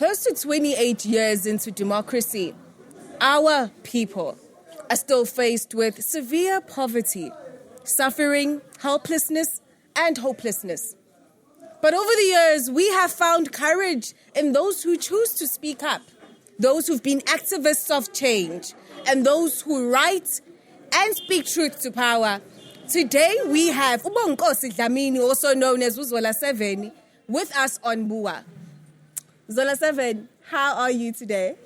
Close to 28 years into democracy, our people are still faced with severe poverty, suffering, helplessness, and hopelessness. But over the years, we have found courage in those who choose to speak up, those who've been activists of change, and those who write and speak truth to power. Today, we have Bonginkosi Dlamini, also known as Zola 7, with us on BUA. Zola 7, how are you today?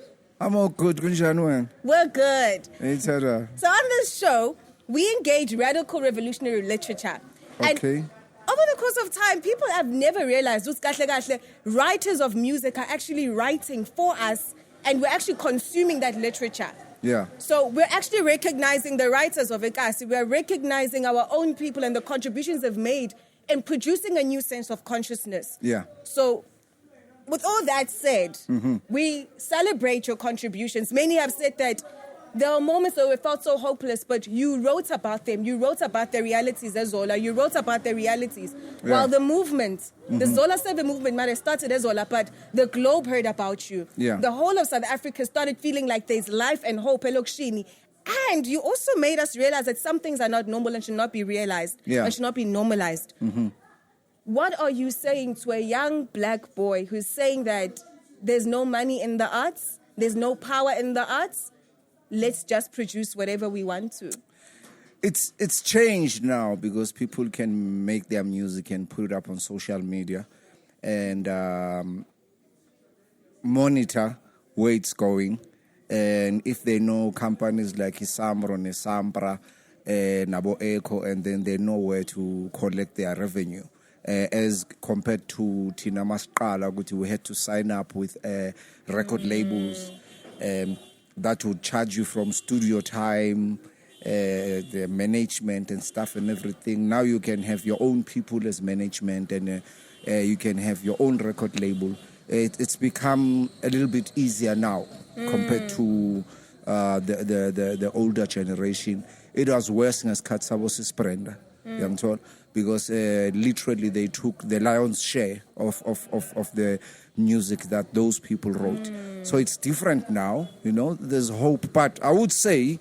I'm all good. We're good. Each other. So on this show, we engage radical revolutionary literature. Okay. And over the course of time, people have never realized that writers of music are actually writing for us, and we're actually consuming that literature. Yeah. So we're actually recognizing the writers of Ekasi. We're recognizing our own people and the contributions they've made in producing a new sense of consciousness. Yeah. So with all that said, we celebrate your contributions. Many have said that there are moments where we felt so hopeless, but you wrote about them. You wrote about their realities as Zola. You wrote about their realities. Yeah. While the movement, the Zola 7 movement might have started as Zola, but the globe heard about you. Yeah. The whole of South Africa started feeling like there's life and hope. Elokshini. And you also made us realize that some things are not normal and should not be realized. Yeah. And should not be normalized. What are you saying to a young black boy who's saying that there's no money in the arts, there's no power in the arts, let's just produce whatever we want to? It's changed now because people can make their music and put it up on social media and monitor where it's going. And if they know companies like Isamro, Nesampra, Nabo Eco, and then they know where to collect their revenue. As compared to Tina Masqala, we had to sign up with record labels that would charge you from studio time, the management and stuff and everything. Now you can have your own people as management and you can have your own record label. It's become a little bit easier now compared to the older generation. It was worse as Katsabos Sprenda, I'm told, because literally they took the lion's share of the music that those people wrote. So it's different now, you know, there's hope. But I would say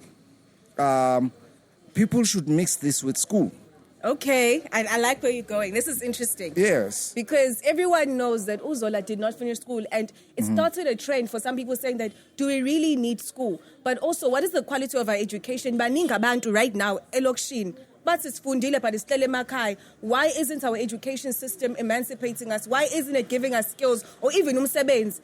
people should mix this with school. Okay, and I like where you're going. This is interesting. Yes. Because everyone knows that Zola did not finish school, and it started a trend for some people saying that, do we really need school? But also, what is the quality of our education? Baningi abantu right now, elokishini, but it's fundile, but it's telemakai. Why isn't our education system emancipating us? Why isn't it giving us skills or even umsebenzi?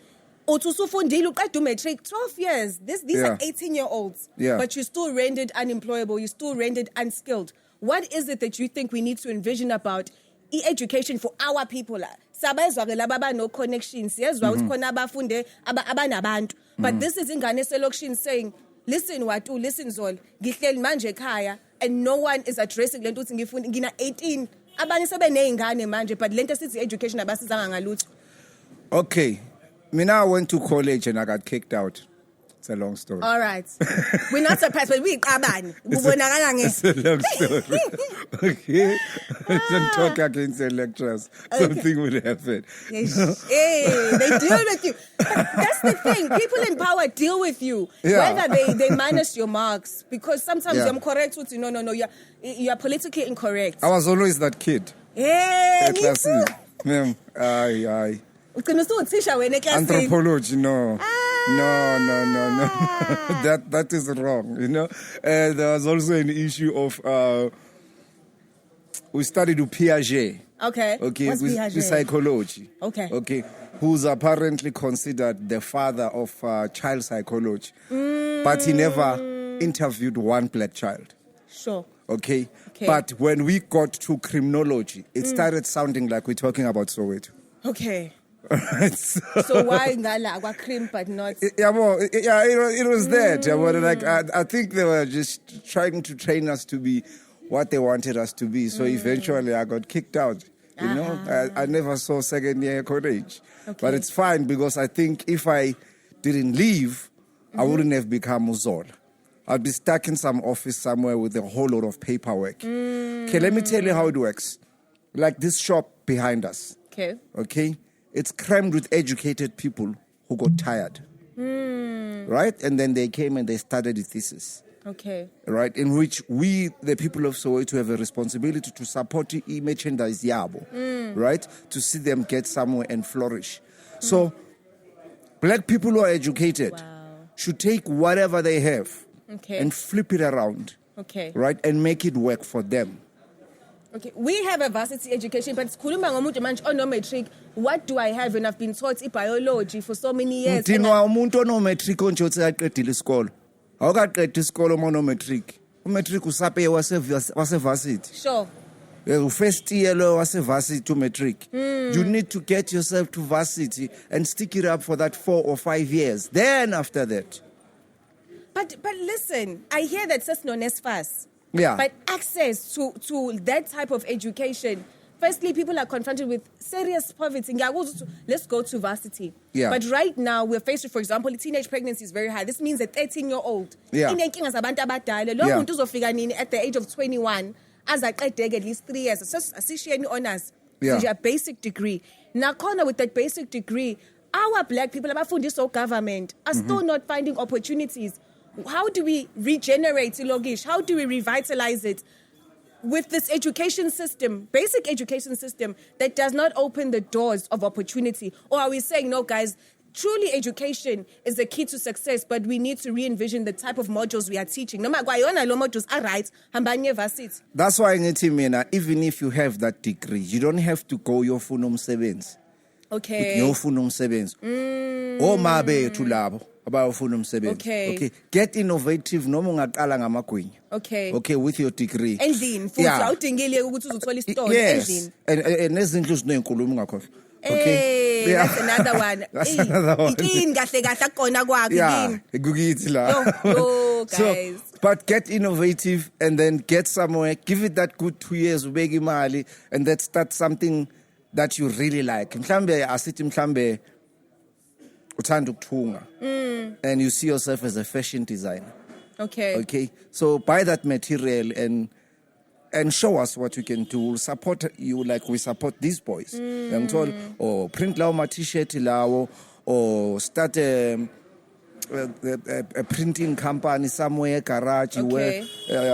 12 years. These are 18-year-olds. Yeah. But you're still rendered unemployable. You're still rendered unskilled. What is it that you think we need to envision about education for our people? No connections. But this is ingane selokishini saying, listen Watu, listen Zola, ngihleli manje ekhaya, and no one is addressing lento uthi ngifuna ngina 18. Abanye sebeneyingane manje, but lento sithi education abasizanga ngalutho. Okay. I went to college and I got kicked out. It's a long story. All right. We're not surprised, but we qabani. It's a long story. Okay. Don't talk against the lecturers. Okay. Something will happen. Yes. Hey, they deal with you. But that's the thing. People in power deal with you. Yeah. Whether they minus your marks. Because sometimes Yeah. you're correct with you. No. You're politically incorrect. I was always that kid. Yeah, me too. Ma'am, aye. Anthropology, Anthropology, no. No. That is wrong, you know. There was also an issue of we studied with Piaget. Okay. What's Piaget? With psychology. Okay. Who's apparently considered the father of child psychology, but he never interviewed one black child. Sure. Okay. But when we got to criminology, it started sounding like we're talking about Soweto. Okay. So why ngala cream but not? It was that. I think they were just trying to train us to be what they wanted us to be. So eventually I got kicked out. You know, I never saw second year college. Okay. But it's fine because I think if I didn't leave, I wouldn't have become Zola. I'd be stuck in some office somewhere with a whole lot of paperwork. Okay, let me tell you how it works. Like this shop behind us. Okay. It's crammed with educated people who got tired. Right? And then they came and they started the thesis. Okay. Right? In which we, the people of Soweto, have a responsibility to support merchandise yabo. Right? To see them get somewhere and flourish. So, black people who are educated should take whatever they have and flip it around. Okay. Right? And make it work for them. Okay, we have a varsity education, but sikhuluma ngomuntu manje ono matric. What do I have? And I've been taught biology for so many years. Udinwa umuntu ono matric onje uthi aqedile isikolo. Awukaqedi isikolo uma ono matric. Umatric usape wase varsity. Sure. First year lo wase varsity matric. You need to get yourself to varsity and stick it up for that 4 or 5 years. Then after that. But listen, I hear that says no fast. Yeah. But access to that type of education, firstly, people are confronted with serious poverty. Let's go to varsity. Yeah. But right now, we're faced with, for example, teenage pregnancy is very high. This means a 13-year-old. Yeah. At the age of 21, as I take at least 3 years, association honors, a basic degree. Now, with that basic degree, our black people, our government, are still not finding opportunities. How do we regenerate Ilogish? How do we revitalize it with this education system, basic education system that does not open the doors of opportunity? Or are we saying, no, guys, truly education is the key to success, but we need to re-envision the type of modules we are teaching? No matter what modules are right, that's why even if you have that degree, you don't have to go your funum sevens. Okay. Your funum sevens. Oh, mabe to labo. Okay. Get innovative noma ungaqala ngamagwinya. Okay, with your degree. Endlini futhi awudingile ukuthi uzothola isitolo endlini. And nezindlu zinenkulumo ngakho. Okay. That's another one. That's another one. Ikin kahle kahle akona kwakho ikin. Kukithi la. Yo, guys. So, but get innovative and then get somewhere. Give it that good 2 years ubeke imali and then start something that you really like. Mhlambe asithi mhlambe uthanda ukuthunga. And you see yourself as a fashion designer. Okay. So buy that material and show us what you can do. Support you like we support these boys. Untold, or print lawo t-shirt lawo, or start a printing company somewhere, garage where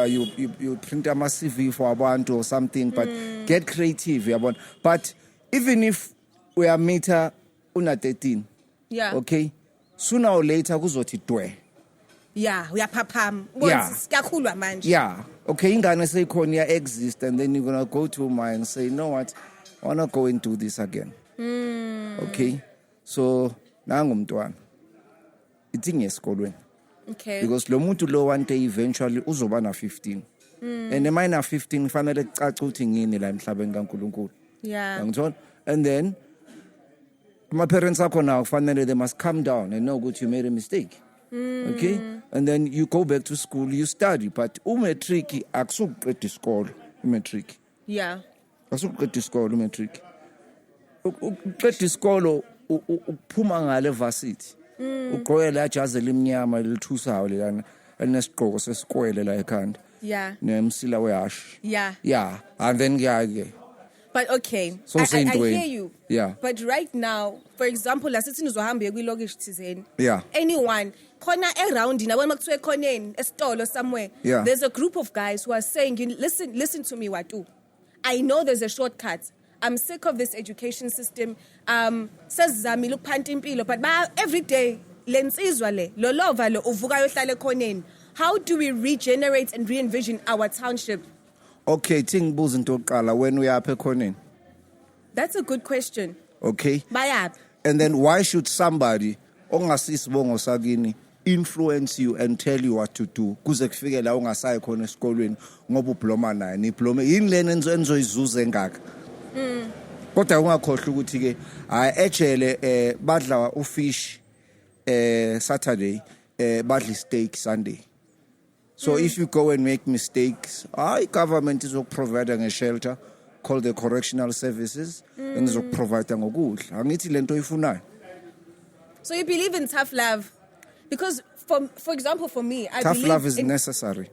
you print a CV for abantu or something. But get creative, But even if we are meter una 13, okay. Sooner or later kuzothi dwe. Uyaphapama. Siyakhulwa manje. Okay, ingane seyikhona exist and then you're going to go to mine and say, you know what? I want to go and do this again. Okay? So, nangu mntwana. Ithi esikolweni. Okay. Because lo muntu lo one day eventually uzoba na 15. And mine na 15 fanele kucaca ukuthi ngini la emhlabeni kaNkulunkulu. Ngithola? And then my parents are now finally they must come down and know that you made a mistake. Okay? And then you go back to school, you study. But umetric akusuqeda isikolo umetric. Akusuqeda isikolo umetric. Uqeda isikolo uphuma ngale varsity. Ugqoke la jazi elimnyama lithusayo lelana elinesigqoko sesikwele la ekhanda. Nemsila wehash. And then ke. But okay, so I hear you. But right now, for example, asithi nizohamba kwilokish thizeni. Anyone khona around ina wena makuthiwe khoneni esitolo somewhere. There's a group of guys who are saying, listen to me, Watu. I know there's a shortcut. I'm sick of this education system. Sezizamile ukuphanta impilo, but every day lensizwa le lolova lo uvuka yohlala khoneni. How do we regenerate and re-envision our township? Okay, tingibuza into oqala when we are ekhoneni. That's a good question. Okay. Bayaphi? And then why should somebody ongasisibongo sakini influence you and tell you what to do kuze kufike la ungasayi khona esikolweni ngoba ubloma naye niblome yini lena enzoyizuza engaka. Kodwa ungakhohlwa ukuthi ke ejele badla ufish Saturday badla steak Sunday. So if you go and make mistakes, government is providing a shelter called the correctional services and is providing ngokudla. Angithi lento ifunayo. So you believe in tough love? Because for example for me, I tough believe love is necessary.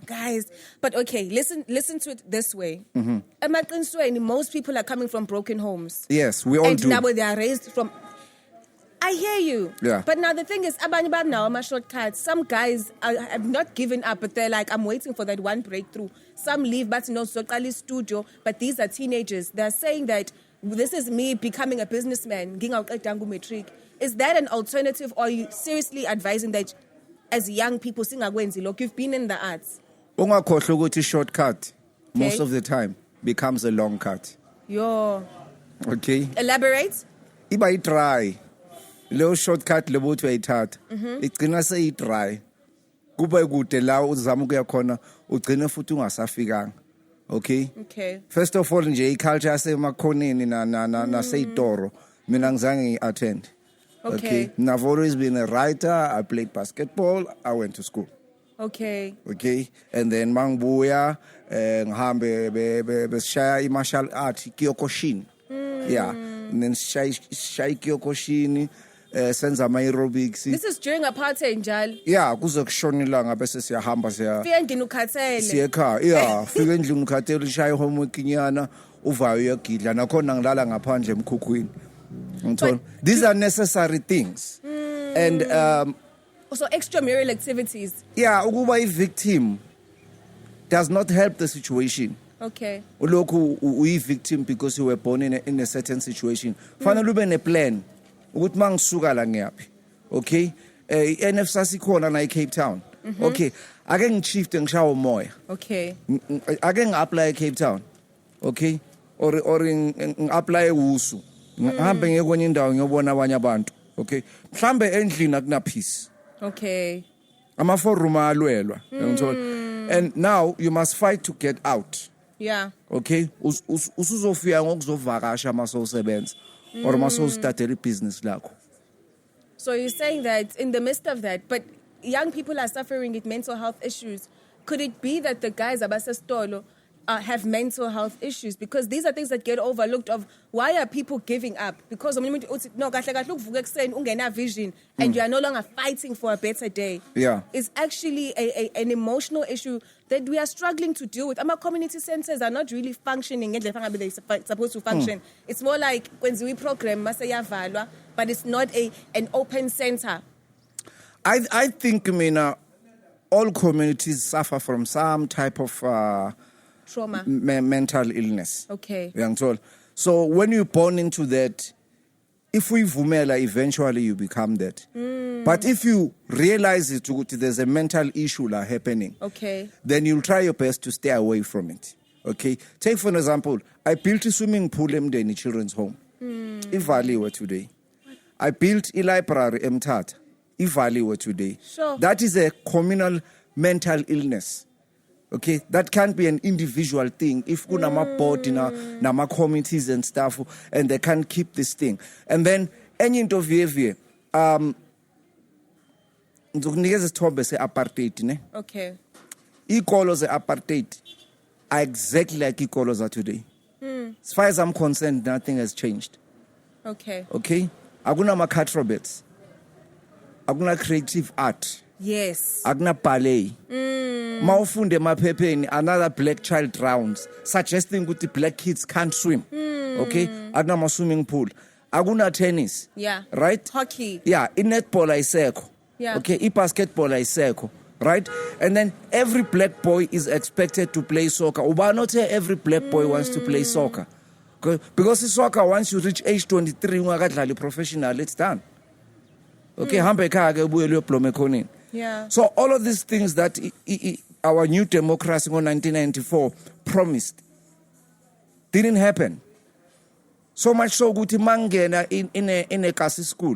Guys, but okay, listen to it this way. Emaqinisweni, most people are coming from broken homes. Yes, we all do. And now they are raised from I hear you. Yeah. But now the thing is, abanye banawo ama shortcuts. Some guys have not given up, but they're like, I'm waiting for that one breakthrough. Some leave, but no, soqala studio. But these are teenagers. They're saying that this is me becoming a businessman. Ngingaqeda matric. Is that an alternative, or are you seriously advising that as young people, singakwenzi lokho? You've been in the arts. Ungakhohlwa ukuthi shortcut most of the time becomes a long cut. Yo. Okay. Elaborate. Iba itry. Lo shortcut lebothi uyayithatha. Igcina seyitry. Kuba kude la uzama ukuya khona ugcina futhi ungasafikanga. Okay? Okay. First of all nje iculture yasemakhoneni na seyitoro mina ngizange ngi-attend. Okay. I've always been a writer. I played basketball. I went to school. Okay. Okay. And then mangbuya ngihambe besishaya i-martial art Kyokushin. Yeah. And then shay Kyokushin senza ama-aerobics. This is during apartheid njalo. Yeah, kuze kushona ilanga bese siyahamba Fika endlini ukhathele. siyekhaya. Yeah, fika endlini ukhathele ushaye homework inyana uvayo uyagidla nakhona ngilala ngaphandle emkhukhwini. These are necessary things. And also extramural activities. yeah, ukuba i-victim does not help the situation. Okay. Ulokhu uyi-victim because you were born in a certain situation. Fanele ube ne-plan ukuthi mangisuka la ngiyaphi. Okay? I-NF sikhona la eCape Town. Okay. Ake ngishifte ngishawe umoya. Okay. Ake ngi-apply eCape Town. Okay? Or ngi-apply eWusu. Ngihambe ngiye kwenye indawo ngiyobona abanye abantu. Okay? Mhlambe endlini akuna peace. Okay. Ama-forum alwelwa. And now you must fight to get out. Yeah. Okay? Usuzofika ngokuzovakasha masowusebenza or masowustartela ibhizinisi lakho. So you're saying that in the midst of that, but young people are suffering with mental health issues. Could it be that the guys abasestolo have mental health issues? Because these are things that get overlooked of why are people giving up? Because no, ungena vision and you are no longer fighting for a better day. Yeah. It's actually an emotional issue that we are struggling to deal with. Our community centers are not really functioning as they're supposed to function. It's more like when we program, but it's not an open center. I think, all communities suffer from some type of trauma, mental illness. Okay. So when you're born into that, if we vumela, eventually you become that. But if you realize it, there's a mental issue happening. Okay. Then you'll try your best to stay away from it. Okay. Take for an example, I built a swimming pool in children's home. Ivaliwe today. I built a library Mthatha. Ivaliwe today. Sure. That is a communal mental illness. Okay, that can't be an individual thing. If kunama board nama committees and stuff, and they can't keep this thing, and then any interview, apartheid, ne? Okay. Iy'kolo ze-apartheid are exactly like iy'kolo are today. As far as I'm concerned, nothing has changed. Okay. Okay, akunama acrobats, akuna creative art. Yes. Akuna ballet. Mawufunde emaphepheni another black child drowns, suggesting ukuthi black kids can't swim. Okay? Akuna swimming pool. Akuna tennis. Yeah. Right? Hockey. Yeah, i-netball ayisekho. Yeah. Okay, i-basketball ayisekho. Right? And then every black boy is expected to play soccer. Uba not every black boy wants to play soccer. Because soccer, once you reach age 23, ungakadlali professional, it's done. Okay, hambe ekhaya ke ubuye uyobloma ekhoneni. Yeah. So all of these things that our new democracy in 1994 promised didn't happen. So much so ukuthi mangena in a kasi school.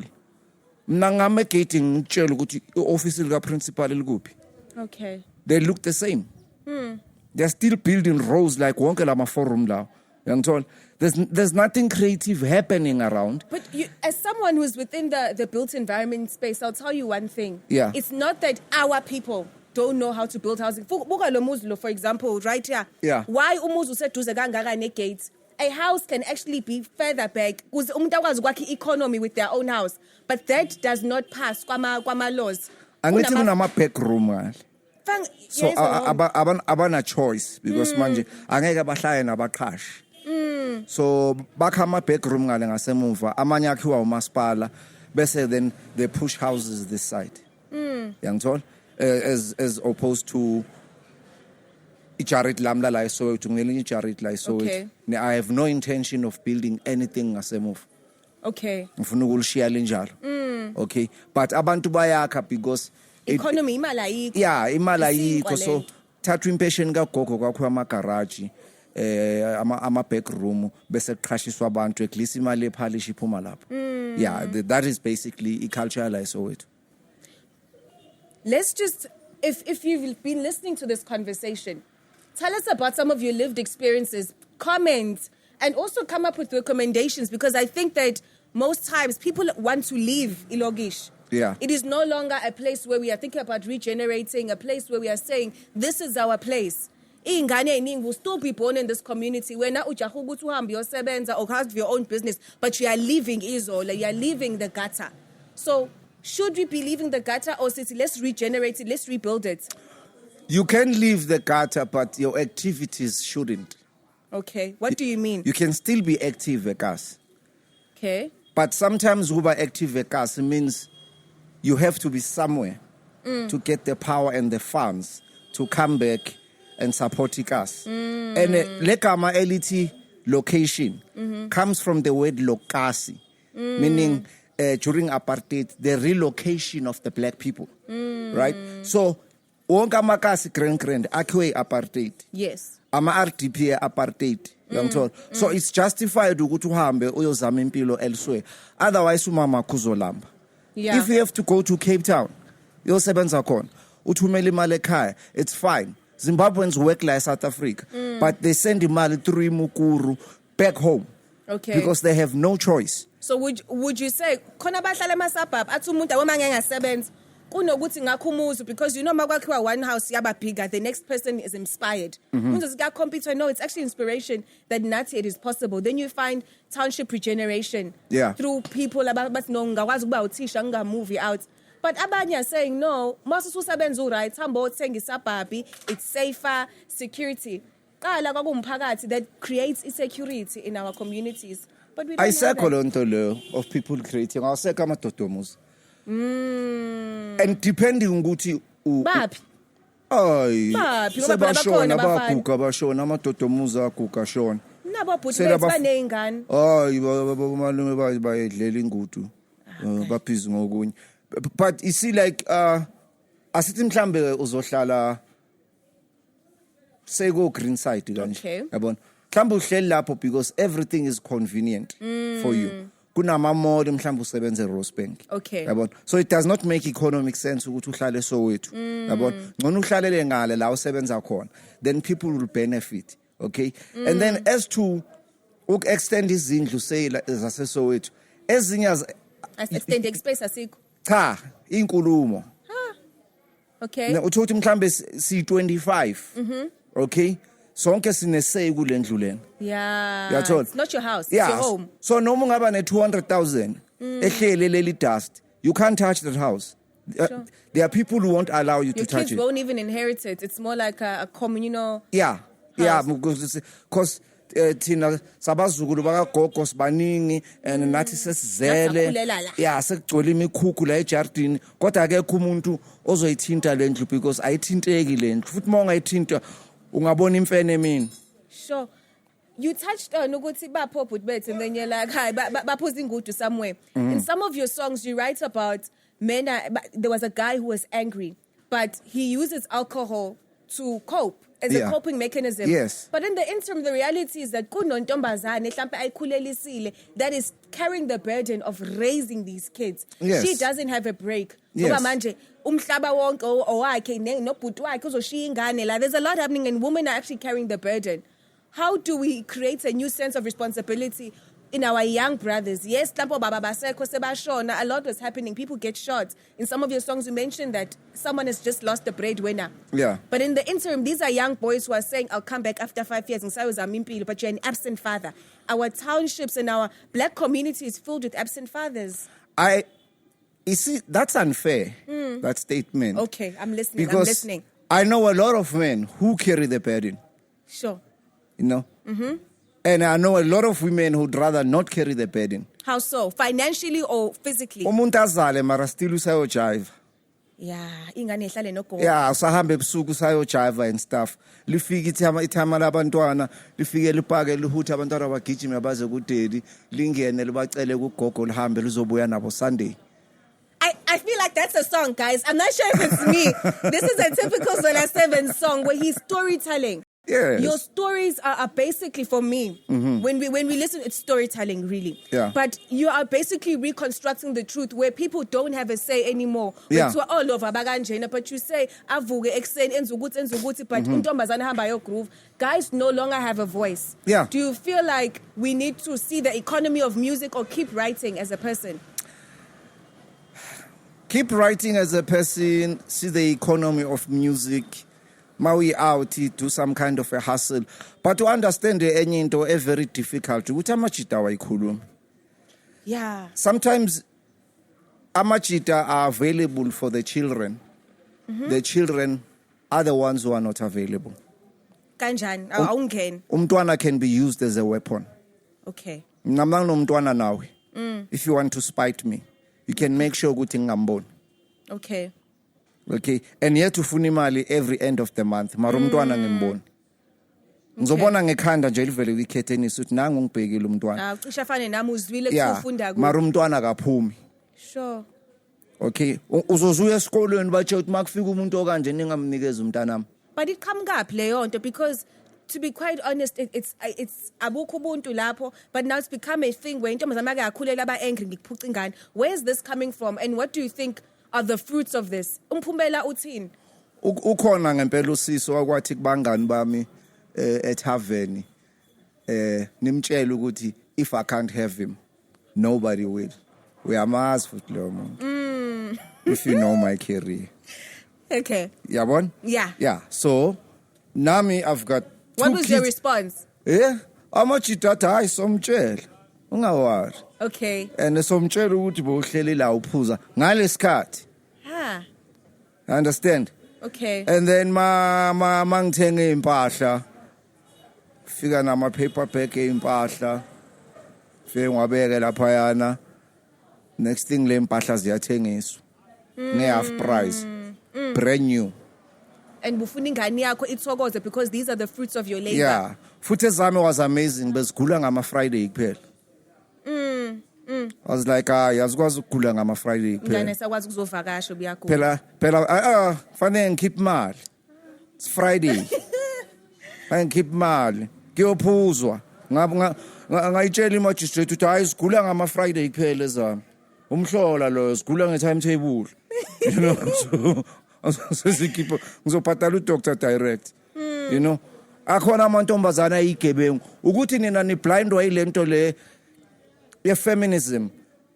Mina ngame gating ngitshela ukuthi i-office lika principal likuphi. Okay. They look the same. They're still building rows like wonke lama forum lawo. Uyangithola? There's nothing creative happening around. But you, as someone who's within the built environment space, I'll tell you one thing. Yeah. It's not that our people don't know how to build housing. Buka lo muzi lo, for example, right here. Yeah. Why umuzi useduze kangaka ne-gates? A house can actually be further back. Kuze umuntu akwazi ukwakha i-economy with their own house. But that does not pass kwama laws. Angithi kunama back room. So Yes, abana choice because manje angeke bahlale nabaqhashi. So bakha ama back room ngale ngasemuva amanye akhiwa umasipala bese then they push houses this side. Uyangithola? As opposed to ijarit lamla la Soweto, ngelinye ijarit la Soweto. Okay. I have no intention of building anything ngasemuva. Okay. Ngifuna ukulishiya linjalo. Okay, but abantu bayakha because Economy imali ayikho. yeah, imali ayikho, Isinkwa so le. thathwa impatient kagogo kwakho amagaraji ama back room bese kuqhashiswa abantu at least imali ephalisha iphuma lapho. Yeah, that is basically iculture la Soweto. Let's just, if you've been listening to this conversation, tell us about some of your lived experiences, comment, and also come up with recommendations, because I think that most times people want to leave Ilogish. Yeah. It is no longer a place where we are thinking about regenerating, a place where we are saying, this is our place. Ingane eningi will still be born in this community. Wena ujaha ukuthi uhambe uyosebenza or have your own business, but you are leaving Zola, you are leaving the gutter. So, should we be leaving the gutter, or city? Let's regenerate it, let's rebuild it. You can leave the gutter, but your activities shouldn't. Okay, what do you mean? You can still be active, Vekas. Okay. But sometimes uba active, Vekas, means you have to be somewhere to get the power and the funds to come back and support us. And lekama LET location comes from the word lokasi, meaning during apartheid, the relocation of the black people, right? So, wonke amakasi grand akhiwe apartheid. Yes. Ama RDP apartheid. So it's justified ukuthi uhambe uyozama impilo elsewhere. Otherwise umama kuzolamba. Yeah. If you have to go to Cape Town, uyosebenza khona, uthumela imali ekhaya, it's fine. Zimbabweans work like South Africa, but they send imali through Mukuru back home. Okay. Because they have no choice. So would you say khona bahlala emasabhabhu athi umuntu awoma ngeke ngasebenza kunokuthi ngakho umuzi, because you know makwakhiwa one house yaba bigger, the next person is inspired. Umuntu sika compete, no, it's actually inspiration that nathi it is possible. Then you find Township Regeneration through people abathi no ngakwazi ukuba uthisha ngingamove out. But abanye are saying no, mase usebenza right, hamba uthenga isabhabhi, it's safer, security. Qala kwakumphakathi that creates insecurity in our communities. But we don't I say Ntuli of people creating. I say amadodomuzi. And depending ukuthi Baphi? Ay. Baphi? Sebashona baguga bashona amadodomuzi aguga shona. Nabo bhuti bethu baneyingane. Hayi malume bayedlela ingudu. Baphiza ngokunye. But you see, like asithi mhlambe uzohlala say go green side kanje. Okay. Yabona. Mhlambe uhleli lapho because everything is convenient for you. Kunama mall mhlambe usebenze Rosebank. Okay. Yabona. So it does not make economic sense ukuthi uhlale Soweto. Yabona. Ngcono uhlalele ngale la usebenza khona. Then people will benefit. Okay? And then as to extend izindlu say zase Soweto. Ezinye Extend space asikho. cha inkulumo. Okay. Na uthothi mhlambe C25. Okay? Sonke sinesay kule ndlu lena. Yeah. It's not your house, it's Yeah. your home. So noma ungaba ne200,000 ehlele leli dust, you can't touch that house. Sure. There are people who won't allow you Your to touch kids it. won't even inherit it. It's more like a communal. Yeah. Yeah, because thina sabazukulu bakagogo sibaningi and nathi sesizele. Yeah, sekugcwele imikhukhu la ejardini. Kodwa akekho umuntu ozoyithinta le ndlu because ayithinteki le ndlu. Futhi uma ungayithinta ungabona imfene emini. Sure. You touched on ukuthi bapho but bet, and then you're like, hi, baphoza ingudu somewhere. In some of your songs, you write about men. There was a guy who was angry, but he uses alcohol to cope as a coping mechanism. Yes. But in the interim, the reality is that kunontombazane mhlambe ayikhulelisile that is carrying the burden of raising these kids. Yes. She doesn't have a break. Yes. Ngoba manje umhlaba wonke owakhe nobhuti wakhe uzoshiya ingane la. There's a lot happening and women are actually carrying the burden. How do we create a new sense of responsibility in our young brothers? Yes, a lot was happening. People get shot. In some of your songs, you mentioned that someone has just lost the breadwinner. Yeah. But in the interim, these are young boys who are saying, I'll come back after 5 years. But you're an absent father. Our townships and our black community is filled with absent fathers. You see, that's unfair, that statement. Okay, I'm listening. Because I'm listening. I know a lot of men who carry the burden. Sure. You know? And I know a lot of women who'd rather not carry the burden. How so? Financially or physically? Umuntu azale mara still usayojiva. Yeah, ingane ihlale nogogo. Yeah, usahambe ebusuku usayojiva and stuff. Lifike ithama labantwana, lifike lipake lihuthi abantwana bagijime baze kudeli, lingene libacele kugogo lihambe lizobuya nabo Sunday. I feel like that's a song, guys. I'm not sure if it's me. This is a typical Zola 7 song where he's storytelling. Yes. Your stories are basically, for me, when we listen, it's storytelling, really. Yeah. But you are basically reconstructing the truth where people don't have a say anymore. Yeah. We're all over baganjena, but you say, avuke ekseni enzuguti, but untombazane hamba yo groove. Guys no longer have a voice. Yeah. Do you feel like we need to see the economy of music or keep writing as a person? Keep writing as a person, see the economy of music. Maui out, do some kind of a hustle. But to understand the into is very difficult. Yeah. Sometimes amachita are available for the children. The children are the ones who are not available. Kanjani? Awungeni. Umntwana can be used as a weapon. Okay. Namang umntwana nawe. If you want to spite me, you can make sure ukuthi ngamboni. Okay. Okay, and yet ufuna imali every end of the month. Mara umntwana ngimboni. Ngizobona ngekhanda nje livele kwikhethenisi ukuthi nangu ngibhekile umntwana. Cisha fane nami uzwile kufunda ku. Mara umntwana kaphumi. Sure. Okay, uzozuya esikolweni batshe ukuthi makufika umuntu okanje ningamnikeza umntanami. But it come up leyo nto because to be quite honest, it's abukho ubuntu lapho, but now it's become a thing where intombazana make akhulela aba angry ngikuphuca ingane. Where is this coming from and what do you think are the fruits of this? Umphumela uthini? Ukhona ngempela usiso wakwathi kubangani bami eThaveni nimtshela ukuthi if I can't have him nobody will. Uyamazi futhi lo muntu. If you know my career. Okay. Yabona? Yeah. Yeah. So nami I've got What was your response? Yeah. Amachitata hayi somtshela. Ungawari. Okay. And somtshela ukuthi bohleli la uphuza ngalesikhathi. Ah. Understand? Okay. And then mangithenge impahla fika nama paperback eimpahla fike ngwabeke lapha yana next thing le impahla ziyathengiswa nge half price brand new. And bufuna ingane yakho ithokoze because these are the fruits of your labor. Yeah. Futhi ezami was amazing bezigula ngama Friday kuphela. I was like yazikwazi ukugula ngama Friday kuphela. Ngane sakwazi ukuzovakasha ubuyagula. Phela fanele ngikhiphe imali. It's Friday. Fanele ngikhiphe imali. Kuyophuzwa. Ngayitshela imagistrate ukuthi hayi sigula ngama Friday kuphela ezami. Umhlola lo sigula nge timetable. You know. So ngizobhatala udoctor direct. You know. Akhona amantombazana ayigebengu ukuthi nina ni blind way lento le ye feminism.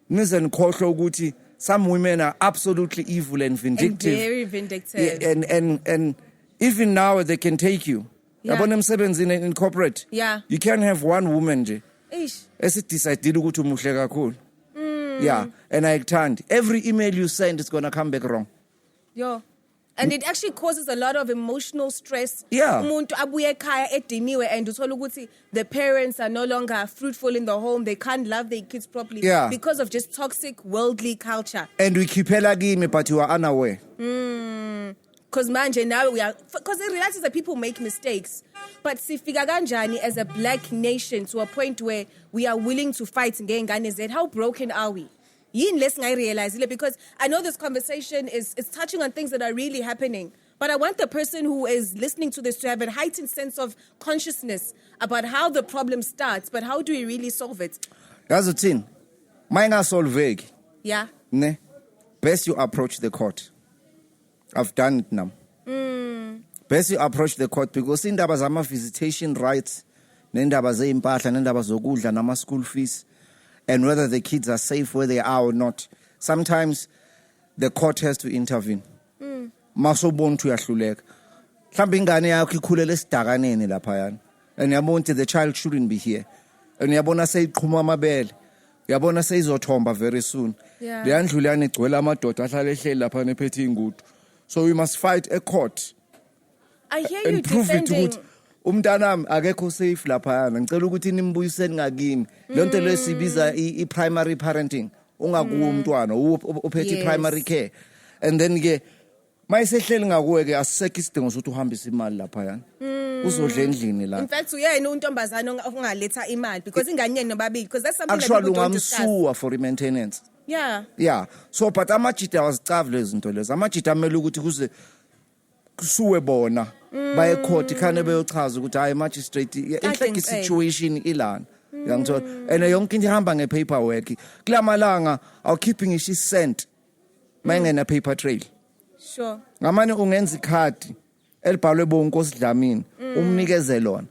Nize nikhohlwe ukuthi some women are absolutely evil and vindictive. And very vindictive. Yeah, and even now they can take you. Yabona emsebenzini in corporate. Yeah. You can't have one woman nje. Eish. Esidecide ukuthi umuhle kakhulu. Yeah, and ayikuthandi. Every email you send is going to come back wrong. Yo. And it actually causes a lot of emotional stress. Yeah. Umuntu abuye ekhaya ediniwe and uthola ukuthi the parents are no longer fruitful in the home. They can't love their kids properly because of just toxic worldly culture. And we keep kimi but you are unaware. Because manje now we are, because the reality is that people make mistakes. But sifika kanjani as a black nation to a point where we are willing to fight ngengane zethu? How broken are we? Yin less I realize because I know this conversation is touching on things that are really happening. But I want the person who is listening to this to have a heightened sense of consciousness about how the problem starts, but how do we really solve it? That's the thing. Mine solve. Yeah. Ne? Best you approach the court. I've done it now. Best you approach the court because indaba zama visitation rights, nendaba zeimpahla, nendaba zokudla nama school fees, and whether the kids are safe where they are or not. Sometimes the court has to intervene. Masobona ukuthi uyahluleka. Mhlawumbe ingane yakho ikhulela esidakaneni lapha yana. And yabona the child shouldn't be here. And yabona seyiqhuma amabele. Yabona seyizothomba very soon. Yeah. Le yandlu lana igcwele amadoda ahlala ehleli lapha nephethe ingudu. So we must fight a court. I hear and you prove defending. It umntanami akekho safe lapha ngicela ukuthi nimbuyiseni ngakimi lonto lesibiza i-primary parenting ungakuwo umntwana uphethe primary care and then ke mayisehleli ngakuwe ke asisekho isidingo sokuthi uhambise imali lapha yana uzodla endlini la in fact uyena untombazana ongaletha imali because ingane yenu nobabili because that's something actually that people don't discuss. ungamsuwa for maintenance yeah so but amajita wazicavile izinto lezo amajita amele ukuthi kuze kusuwe bona baye court ikhane beyochaza ukuthi hayi magistrate inhleki situation ilana yangithola and yonke into ihamba ngepaperwork kulamalanga aw keeping ishi cent mayengena paper trail sure ngamanye ungenza ikhadi elibhalwe Bonginkosi Dlamini umnikeze lona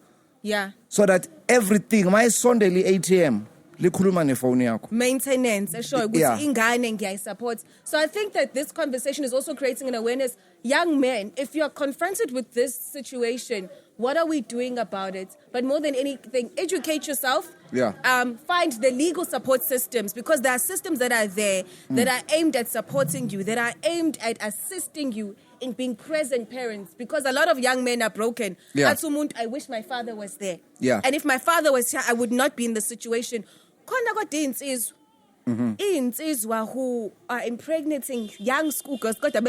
so that everything mayisondela i-ATM likhuluma nefone yakho maintenance sure ukuthi ingane ngiyayisupport. So I think that this conversation is also creating an awareness. Young men, if you are confronted with this situation, what are we doing about it? But more than anything, educate yourself. Find the legal support systems, because there are systems that are there that are aimed at supporting you, that are aimed at assisting you in being present parents, because a lot of young men are broken. I wish my father was there. And if my father was here, I would not be in the situation. Insizwa who are impregnating young school girls, where do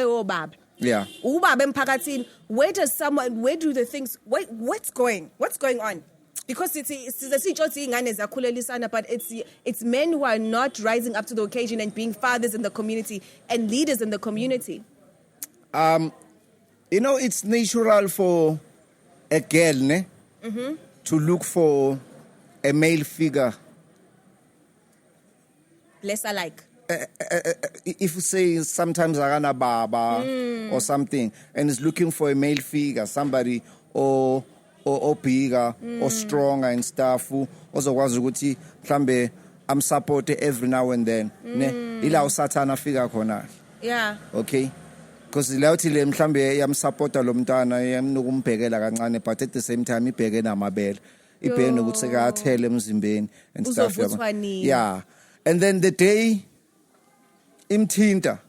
the things, what's going on? Because it's men who are not rising up to the occasion and being fathers in the community and leaders in the community. It's natural for a girl to look for a male figure. Less alike. If you say sometimes Arana Baba or something, and is looking for a male figure, somebody or bigger or stronger and stuff, who also was good. I'm supported every now and then. Ila Satana figure corner. Okay. Because the Lauti I'm supporter lomtana, I'm no umpegela, but at the same time, he pegena my bed. He pay no good cigar, tell him Zimbabwe and stuff. And then the day imthinta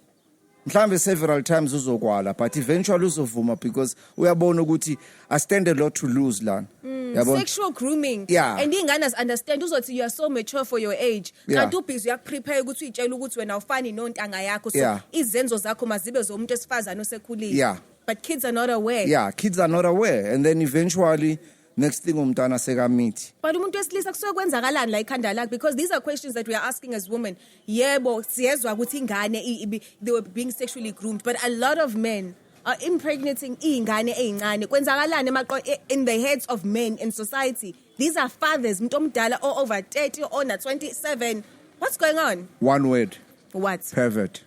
mhlambe several times uzokwala, but eventually uzovuma, because we are born ukuthi I stand a lot to lose lan. Sexual grooming. And ingane understand uzothi you are so mature for your age. Kanti ubhizi uyakuprepare ukuthi uyitshela ukuthi wena awufani nontanga yakho, so izenzo zakho mazibe zomuntu esifazana osekhulile. But kids are not aware. Kids are not aware, and then eventually next thing umntana sekamiti. But umuntu wesilisa kusuke kwenzakalani la ikhanda lakhe, because these are questions that we are asking as women. Yebo siyezwa ukuthi ingane they were being sexually groomed, but a lot of men are impregnating ingane ezincane. Kwenzakalani in the heads of men in society? These are fathers, umuntu omdala or over 30 or 27. What's going on? One word. What? Pervert.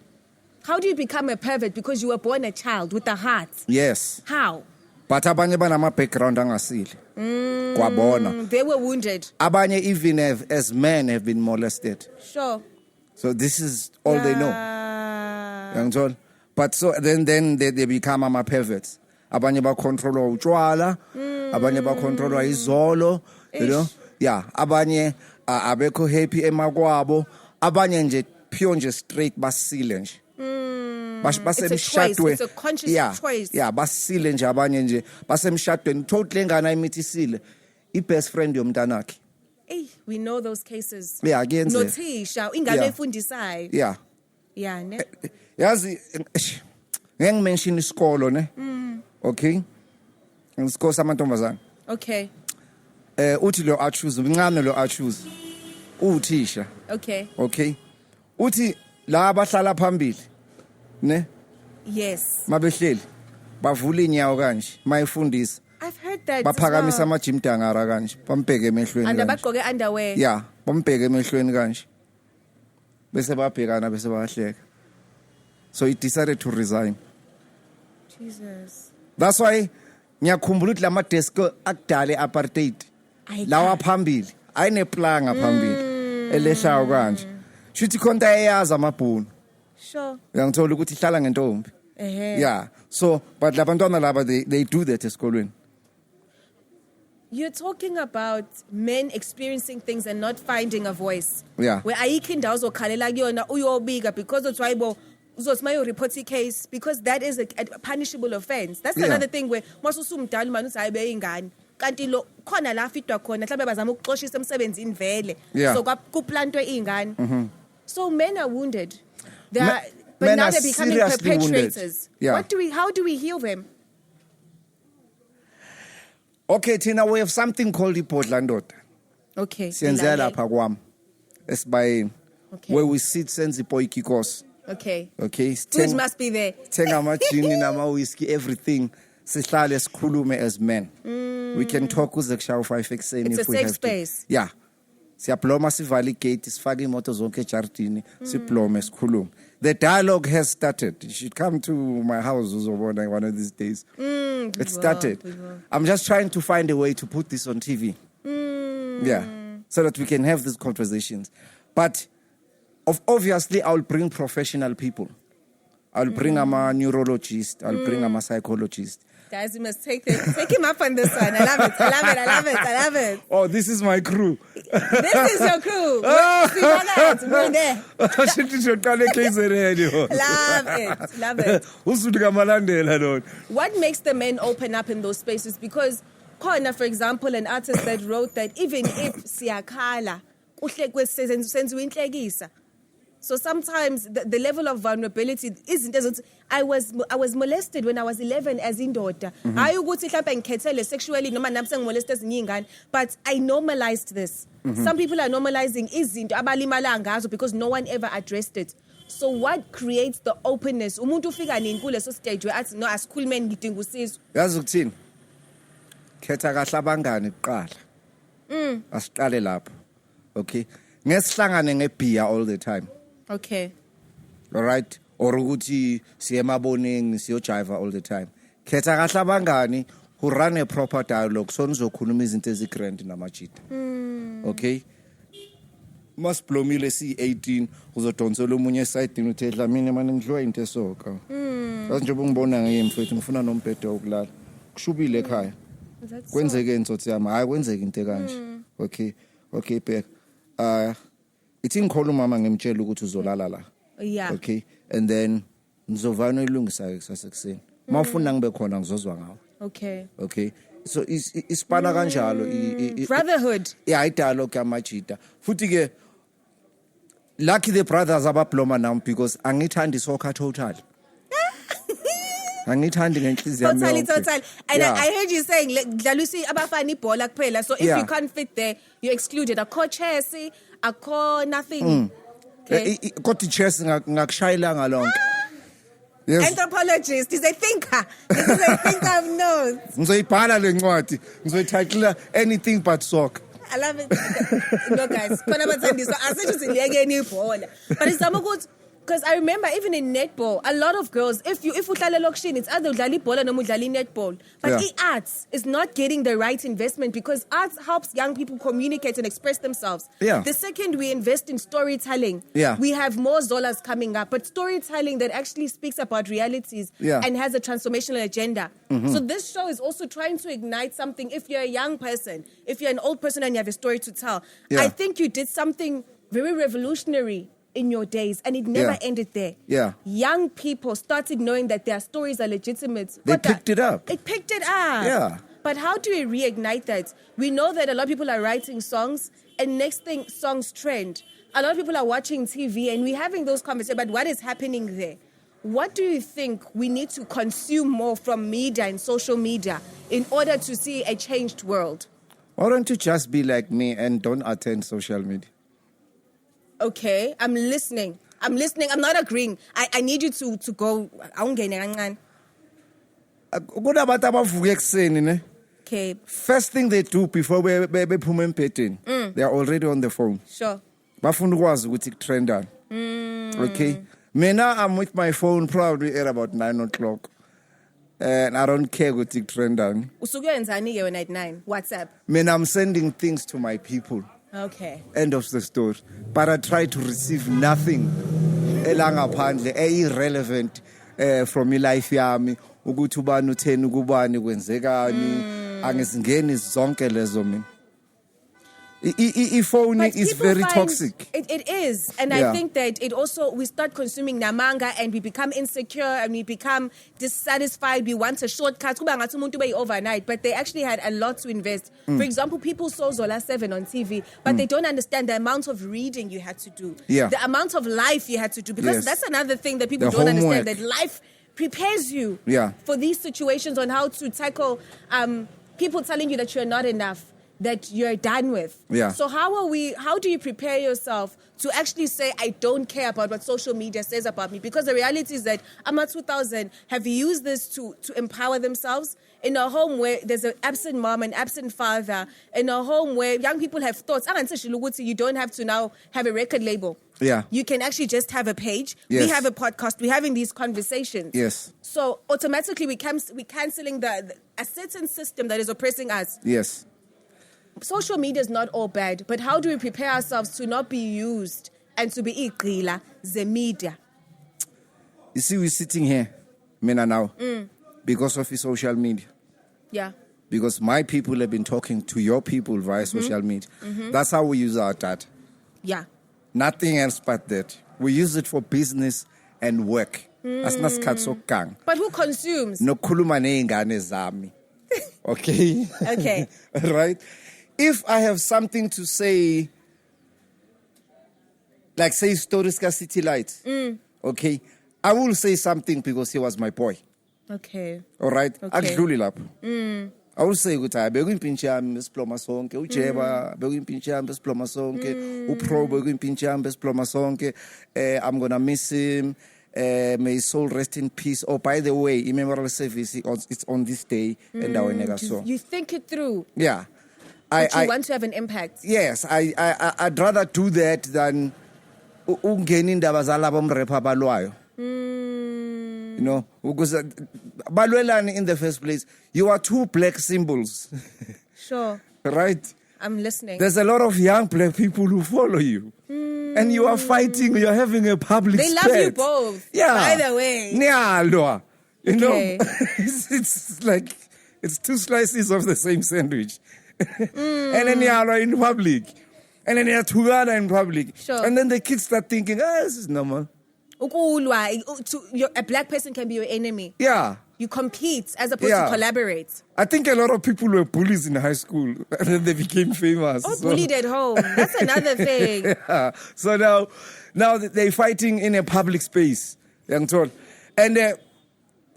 How do you become a pervert? Because you were born a child with a heart. Yes. How? But abanye banama background angasile. Kwabona. They were wounded. Abanye even as men have been molested. Sure. So this is all they know. Untold. But so then they become ama perverts. Abanye ba control utshwala, abanye ba control izolo, you know. Abanye abekho happy emakwabo, abanye nje pure nje straight basile nje. It's a conscious choice. Basile nje abanye nje basemshadweni totally ngana imithisile I-best friend yomntanakhe. We know those cases. Kuyenzeka. Nothisha ingane efundisayo. Ne. Yazi ngeke mention isikolo ne. Okay. Isikolo samantombazana. Okay. Uthi lo achoose umncane lo achoose. Uthisha. Okay. Uthi la abahlala phambili. Ne? Yes. Mabehleli bavula inyawo kanje mayifundisa. I've heard that. Baphakamisa amajim dangara kanje bambheke emehlweni. And abagqoke underwear. Bambheke emehlweni kanje. Bese babhekana bese bahleka. So he decided to resign. Jesus. That's why ngiyakhumbula ukuthi lama desk akudala apartheid. Lawa phambili ayineplanga phambili eleshayo kanje. Shuthi konta eyazi amabhunu. Sure. Ngithola ukuthi ihlala ngentombi. So but labantwana laba they do that esikolweni. You're talking about men experiencing things and not finding a voice. Where ayikho indawo zokhalela kuyona uyobika because uthwayibo uzothi report case, because that is a punishable offense. That's another thing where masusumdala manje uthi hayi be ingane. kanti lo khona la fitwa khona mhlawumbe bazama ukuxoshisa emsebenzini vele so kuplantwe ingane so men are wounded but now they're becoming perpetrators how do we heal them? Okay, Tina, we have something called Ipodlandoda. Okay. Siyenzela lapha kwami esibayeni where we sit senze Bonginkosi. Okay. Food must be there. Thenga ama-gin nama whiskey everything. Sihlale sikhulume as men. We can talk kuze kushawa 5 ekseni if we have to. It's a safe space. Yeah. Siyabloma sivale igate sifake imoto zonke ejardini siblome sikhulume. The dialogue has started. You should come to my house uzobona one of these days. It started. I'm just trying to find a way to put this on TV. Yeah. So that we can have these conversations. But obviously I'll bring professional people. I'll bring a neurologist. I'll bring a psychologist. Guys, you must take him up on this one. I love it. Oh, this is my crew. This is your crew. We're there. Love it. What makes the men open up in those spaces? Because Kona, for example, an artist that wrote that even if siyakhala, so sometimes the level of vulnerability isn't as I was molested when I was 11 as indoda. Hayi ukuthi mhlawumbe ngikhethele sexually noma nami sengimolested ezinye ingane, but I normalized this. Some people are normalizing izinto abalimala ngazo because no one ever addressed it. So what creates the openness? Umuntu ufika nini kuleso stage where athi no asikhulume ngidinga usizo. Yazi ukuthini? Khetha kahle abangani kuqala. Asiqale lapho. Okay. Ngesihlangane ngebeer all the time. Okay. All right. Or ukuthi siyemaboneni siyojiva all the time. Khetha kahle abangani who run a proper dialogue so nizokhuluma izinto ezigrand namajita. Okay. Masiblomile si18 uzodonsela omunye esayidini uthi Dlamini manje ngidliwa into esoka. Base nje ungibona ngeke mfethu ngifuna nombhedo wokulala. Kushubile ekhaya. Kwenzeke insotsi yami hayi kwenzeke into kanje. Okay bheka. Ithi ngikholo mama ngimtshela ukuthi uzolala la. Yeah. Okay. And then ngizovana ilungisa kusasekuseni. Mawufuna ngibe khona ngizozwa ngawo. Okay. So isipana kanjalo brotherhood. Yeah, dialogue yamajita. Futhi ke lucky the brothers ababloma now because angithandi soccer total. Angithandi ngenhliziyo yami. Totally. And I heard you saying dlalusi abafana ibhola kuphela. So if you can't fit there, you're excluded. Akho chess, akho nothing. Okay. Kodwa chess ngakushayela ngalonke. Yes. Anthropologist is a thinker. This is a thinker of notes. Ngizoyibhala le ncwadi. Ngizoyititula anything but soccer. I love it. No guys, khona bathanda asithi siliyekeni ibhola. But it's ukuthi because I remember even in netball, a lot of girls, if uhlala lokishini, it's either udlala ibhola noma udlala netball. But arts is not getting the right investment because arts helps young people communicate and express themselves. Yeah. The second we invest in storytelling, we have more Zolas coming up, but storytelling that actually speaks about realities and has a transformational agenda. So this show is also trying to ignite something. If you're a young person, if you're an old person and you have a story to tell, I think you did something very revolutionary in your days, and it never ended there. Young people started knowing that their stories are legitimate. They picked it up. It picked it up. Yeah. But how do we reignite that? We know that a lot of people are writing songs, and next thing, songs trend. A lot of people are watching TV, and we're having those conversations about what is happening there. What do you think we need to consume more from media and social media in order to see a changed world? Why don't you just be like me and don't attend social media? Okay, I'm listening. I'm not agreeing. I need you to go. Okay. First thing they do before we they are already on the phone. Sure. Okay. Now I'm with my phone probably at about 9 o'clock. And I don't care what it trend on. At 9. WhatsApp. I'm sending things to my people. Okay. End of the story. But I try to receive nothing irrelevant from my life yami ukuthi ubani utheni kubani kwenzekani angizingeni zonke lezo mina. Phone But is people very find toxic. It is. And Yeah. I think that it also, we start consuming namanga and we become insecure and we become dissatisfied. We want a shortcut. Kuba ngathi umuntu ube overnight, but they actually had a lot to invest. For example, people saw Zola 7 on TV, but they don't understand the amount of reading you had to do. Yeah. The amount of life you had to do. Because Yes. that's another thing that people The don't homework. understand, that life prepares you Yeah. for these situations on how to tackle people telling you that you're not enough, that you're done with. Yeah. So how do you prepare yourself to actually say, I don't care about what social media says about me? Because the reality is that Ama 2000 have used this to empower themselves in a home where there's an absent mom, an absent father, in a home where young people have thoughts. You don't have to now have a record label. Yeah. You can actually just have a page. Yes. We have a podcast. We're having these conversations. Yes. So automatically we're cancelling a certain system that is oppressing us. Yes. Social media is not all bad, but how do we prepare ourselves to not be used and to be iqila the media? You see, we're sitting here, Mina, now, because of the social media. Yeah. Because my people have been talking to your people via social media. That's how we use our data. Yeah. Nothing else but that. We use it for business and work. Asinasikhatsi. But who consumes? Nokhuluma neingane zami. Okay? Okay. Right? If I have something to say, like say Storiska City Lights, okay, I will say something because he was my boy. Okay. All right? Okay. Akudluli lapho. I will say ukuthi hayi bekuyimpintshi yami besiploma sonke, uJeba bekuyimpintshi yami besiploma sonke, uPro bekuyimpintshi yami besiploma sonke. I'm going to miss him. May his soul rest in peace. Oh, by the way, memorial service, it's on this day. And You think it through. yeah. But you want to have an impact. Yes, I'd rather do that than ungena indaba zalabo mrepa balwayo. You know, because balwelani in the first place, you are two black symbols. Sure. Right? I'm listening. There's a lot of young black people who follow you. And you are fighting, you're having a public They love spat. you both. Yeah. By the way. Nyalo. You Okay. know, it's like, it's two slices of the same sandwich. And then you are in public. And then you are together in public. Sure. And then the kids start thinking, this is normal. A black person can be your enemy. Yeah. You compete as opposed to collaborate. I think a lot of people were bullies in high school and then they became famous. Or bullied at home. That's another thing. Yeah. So now they're fighting in a public space. Untold. And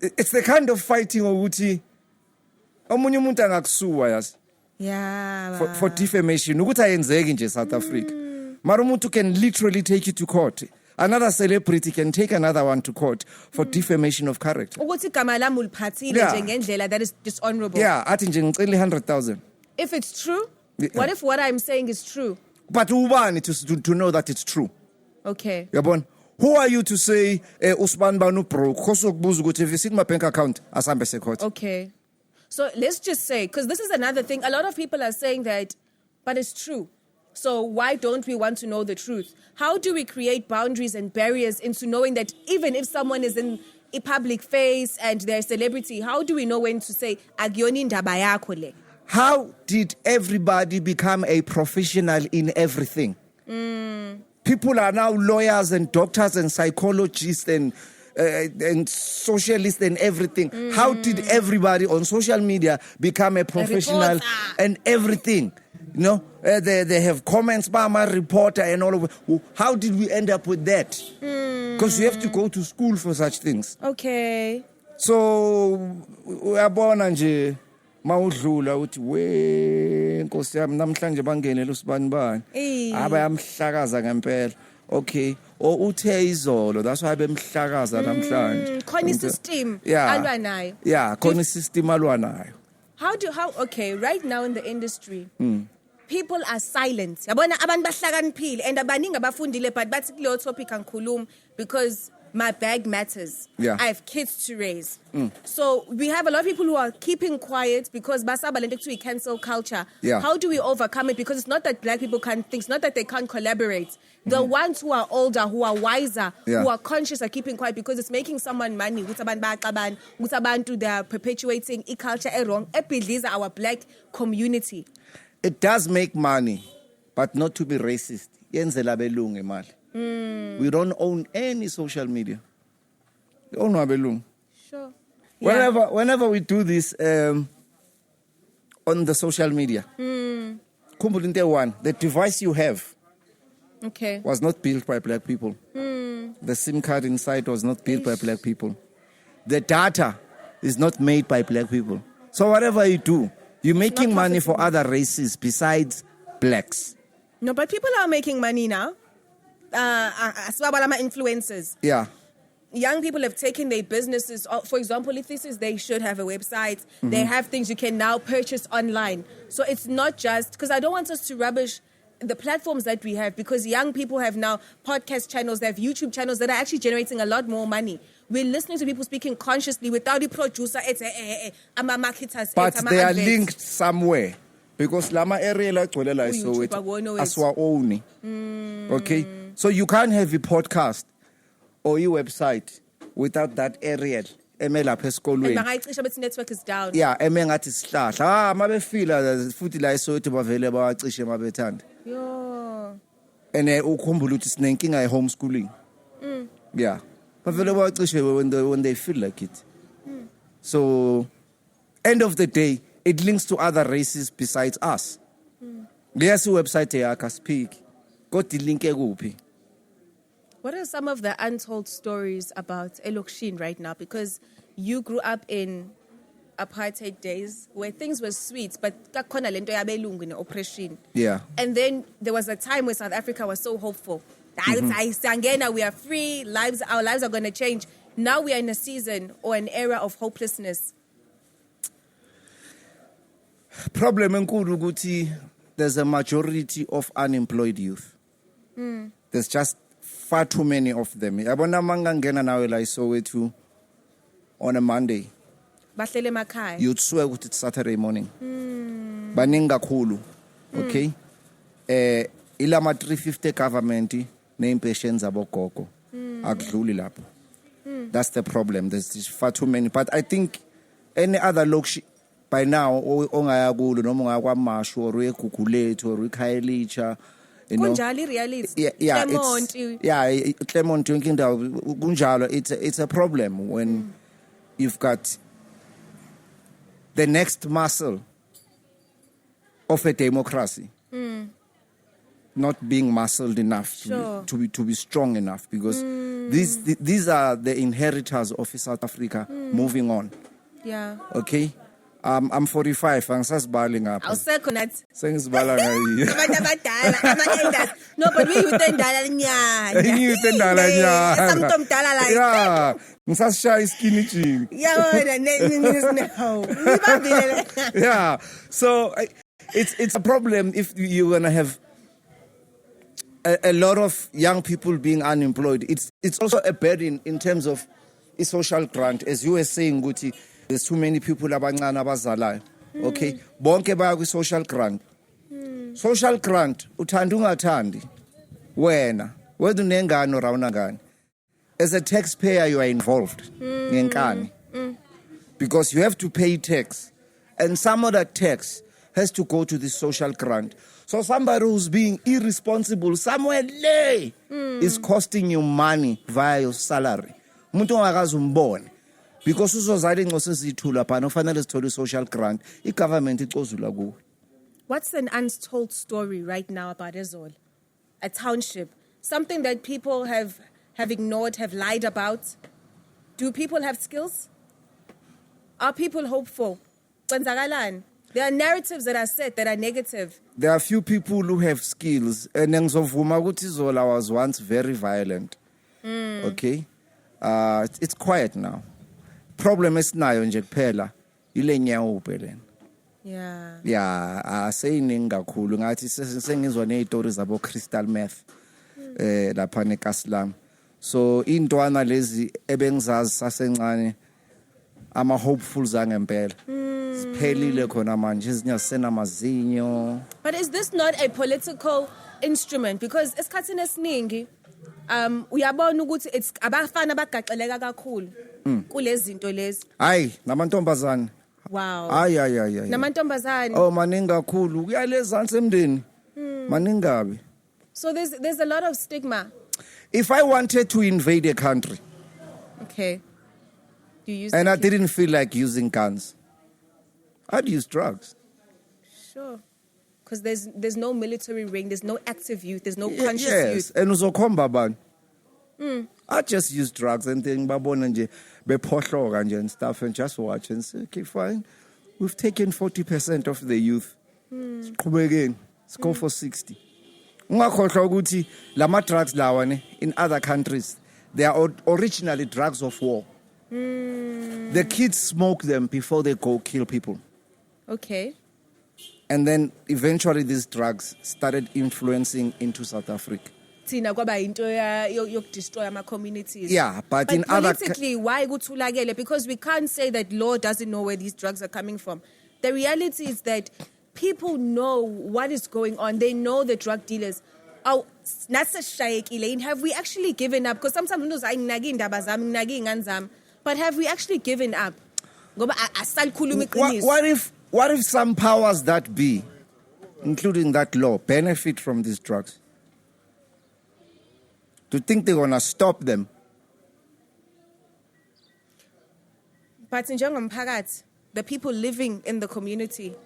it's the kind of fighting ukuthi omunye umuntu angakusuwa yazi. Yeah. For defamation. Ukuthi ayenzeki nje South Africa. Mara umuntu can literally take you to court. Another celebrity can take another one to court for defamation of character. Ukuthi igama lami uliphathile Yeah. njengendlela that is dishonorable. Yeah, athi nje ngicela 100,000. If it's true, Yeah. what if what I'm saying is true? But ubani to know that it's true. Okay. Yabona? Who are you to say Usman Banu broke? Khosokubuza ukuthi if it's in my bank account asambe se court. Okay. So let's just say, because this is another thing, a lot of people are saying that, but it's true. So why don't we want to know the truth? How do we create boundaries and barriers into knowing that even if someone is in a public face and they're a celebrity, how do we know when to say, "Agioni ndaba yakho le"? How did everybody become a professional in everything? People are now lawyers and doctors and psychologists and socialists and everything. How did everybody on social media become a professional reporter. and everything? You know, they have comments by my reporter and all of it. How did we end up with that? Because you have to go to school for such things. Okay. So uyabona nje mawudlula uthi we Nkosi yami namhlanje bangenele usibani bani abayamhlakaza ngempela. Okay. O uthe izolo, that's why bemhlakaza namhlanje. Khona system Yeah. alwa nayo. Yeah, khona system alwa nayo. Okay, right now in the industry, people are silent. Yabona abantu bahlakaniphile and abaningi abafundile but bathi kuleyo topic angikhulumi because my bag matters. Yeah. I have kids to raise. So we have a lot of people who are keeping quiet because basaba lento kuthiwa cancel culture. Yeah. How do we overcome it? Because it's not that black people can't think, it's not that they can't collaborate. The ones who are older, who are wiser, Yeah. who are conscious are keeping quiet because it's making someone money. They are perpetuating a culture wrong. Epidliza our black community. It does make money, but not to be racist. Yenzela belungu imali. We don't own any social media. We own belungu. Sure. Whenever we do this on the social media, one, the device you have was not built by black people. The SIM card inside was not built by black people. The data is not made by black people. So whatever you do, you're making money for other races besides blacks. No, but people are making money now. Influencers. Yeah. Young people have taken their businesses. For example, if this is, they should have a website. They have things you can now purchase online. So it's not just, because I don't want us to rubbish the platforms that we have, because young people have now podcast channels, they have YouTube channels that are actually generating a lot more money. We're listening to people speaking consciously without the producer. Marketers. But they are linked somewhere. Because lama area like Zola so it aswa own. Okay? So you can't have a podcast or your website without that area. Network is down. Yeah, ngathi sihlahla. Mabefila futhi la so it bavele bawacishe mabethanda. Yo. And ukhumbula ukuthi sinenkinga homeschooling. Yeah. Bavele bawacishe when they feel like it. So end of the day, it links to other races besides us. There's a website yakha speak. Go link kuphi. What are some of the untold stories about Elokshin right now? Because you grew up in apartheid days where things were sweet, but kakhona lento yabelungu in oppression. Yeah. And then there was a time where South Africa was so hopeful. We are free, our lives are going to change. Now we are in a season or an era of hopelessness. Problem enkulu ukuthi there's a majority of unemployed youth. There's just far too many of them. Yabona mangangena nawe la Soweto on a Monday. Bahlele emakhaya. You'd swear ukuthi it's Saturday morning. Baningi kakhulu. Okay? Ilama 350 government neimpatients abogogo. Akudluli lapho. That's the problem. There's far too many. But I think any other location by now, ongaya kulo noma ungaya kwaMashu or eGugulethu or eKhayelitsha, you know. Kunjalo reality. Clermont drinking down. Kunjalo. It's a problem when you've got the next muscle of a democracy not being muscled enough to be strong enough, because these are the inheritors of South Africa moving on. Yeah. Okay. I'm 45. Angisazibali ngapha. Awusekho nathi. Sengizibala ngayi. Abantu abadala, ama-elders. No, but we youth endala nyana. Youth endala nyana. Esamuntu omdala la. Yeah. Ngisashaya skinny jean. Yeah. So it's a problem if you're going to have a lot of young people being unemployed. It's also a burden in terms of a social grant, as you were saying, Guti. There's too many people abancane abazalayo. Okay, bonke baya ku social grant. Social grant uthanda ungathandi wena whether unengane or awunangane. As a taxpayer you are involved ngenkani. Because you have to pay tax, and some of that tax has to go to the social grant. So somebody who's being irresponsible somewhere lay is costing you money via your salary. Umuntu ongakazi umbone. Because uzozali ngose sithula phana ufanele sithole social grant, igovernment icozula kuwe. What's an untold story right now about Zola? A township, something that people have ignored, have lied about. Do people have skills? Are people hopeful? Kwenzakalani? There are narratives that are set that are negative. There are few people who have skills, and ngizovuma ukuthi Zola was once very violent. Okay? It's quiet now. Problem esinayo nje kuphela ile nyawo lena. Yeah, aseyiningi kakhulu ngathi sengizwa nezitori zabo crystal meth lapha neKaslam. So intwana lezi ebengizazi sasencane ama hopefuls angempela. Siphelile khona manje izinyasena amazinyo. But is this not a political instrument? Because esikhathini esiningi uyabona ukuthi it's abafana bagaxeleka kakhulu kulezi zinto lezi. Hayi namantombazane. Wow. Ay. Namantombazane. Oh maningi kakhulu kuyalezansi emndeni. Maningabi. So there's a lot of stigma. If I wanted to invade a country, Okay. You use and I didn't feel like using guns, I'd use drugs. Sure. Because there's no military ring, there's no active youth, there's no conscious Yes, youth. and uzokhomba ban. I just use drugs and then babona nje bephohloka nje and stuff and just watch and say, okay, fine. We've taken 40% of the youth. Siqhubekeni. Let's go for 60. Ungakhohlwa ukuthi lama drugs lawa ne in other countries they are originally drugs of war. The kids smoke them before they go kill people. Okay. And then eventually these drugs started influencing into South Africa. Thina kwaba into yokudestroy ama communities. Yeah, but in other politically, why kuthulakele? Because we can't say that law doesn't know where these drugs are coming from. The reality is that people know what is going on. They know the drug dealers. Oh, have we actually given up? Because sometimes knows but have we actually given up? What if some powers that be, including that law, benefit from these drugs? Do you think they're gonna stop them? But in Njengomphakathi, the people living in the community,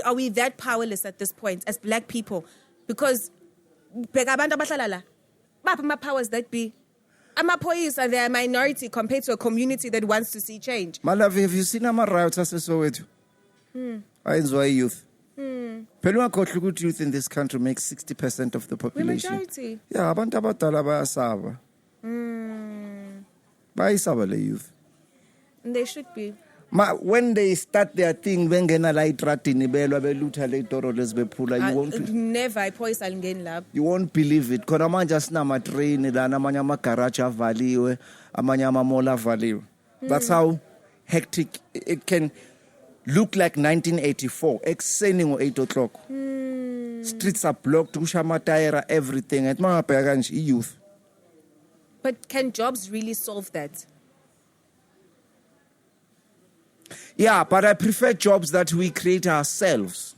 are we that powerless at this point as black people? Because my powers that be. Amapoyisa, they are a minority compared to a community that wants to see change. My love, have you seen our riots as a Soweto? I enjoy youth. Pelua youth in this country makes 60% of the population. The majority. Yeah, abantu abadala bayasaba. Bayisaba le youth. And they should be. When they start their thing, bengena la itratini belwa belutha le toro lesbephula, you won't never ipoyisa lingeni lab. You won't believe it. Khona manje asina train lana amanye ama garage avaliwe, amanye ama mall avaliwe. That's how hectic it can look like 1984. Ekseni ngo 8 o'clock. Streets are blocked, kusha amatayera, everything. And mangabheka nje youth. But can jobs really solve that? Yeah, but I prefer jobs that we create ourselves.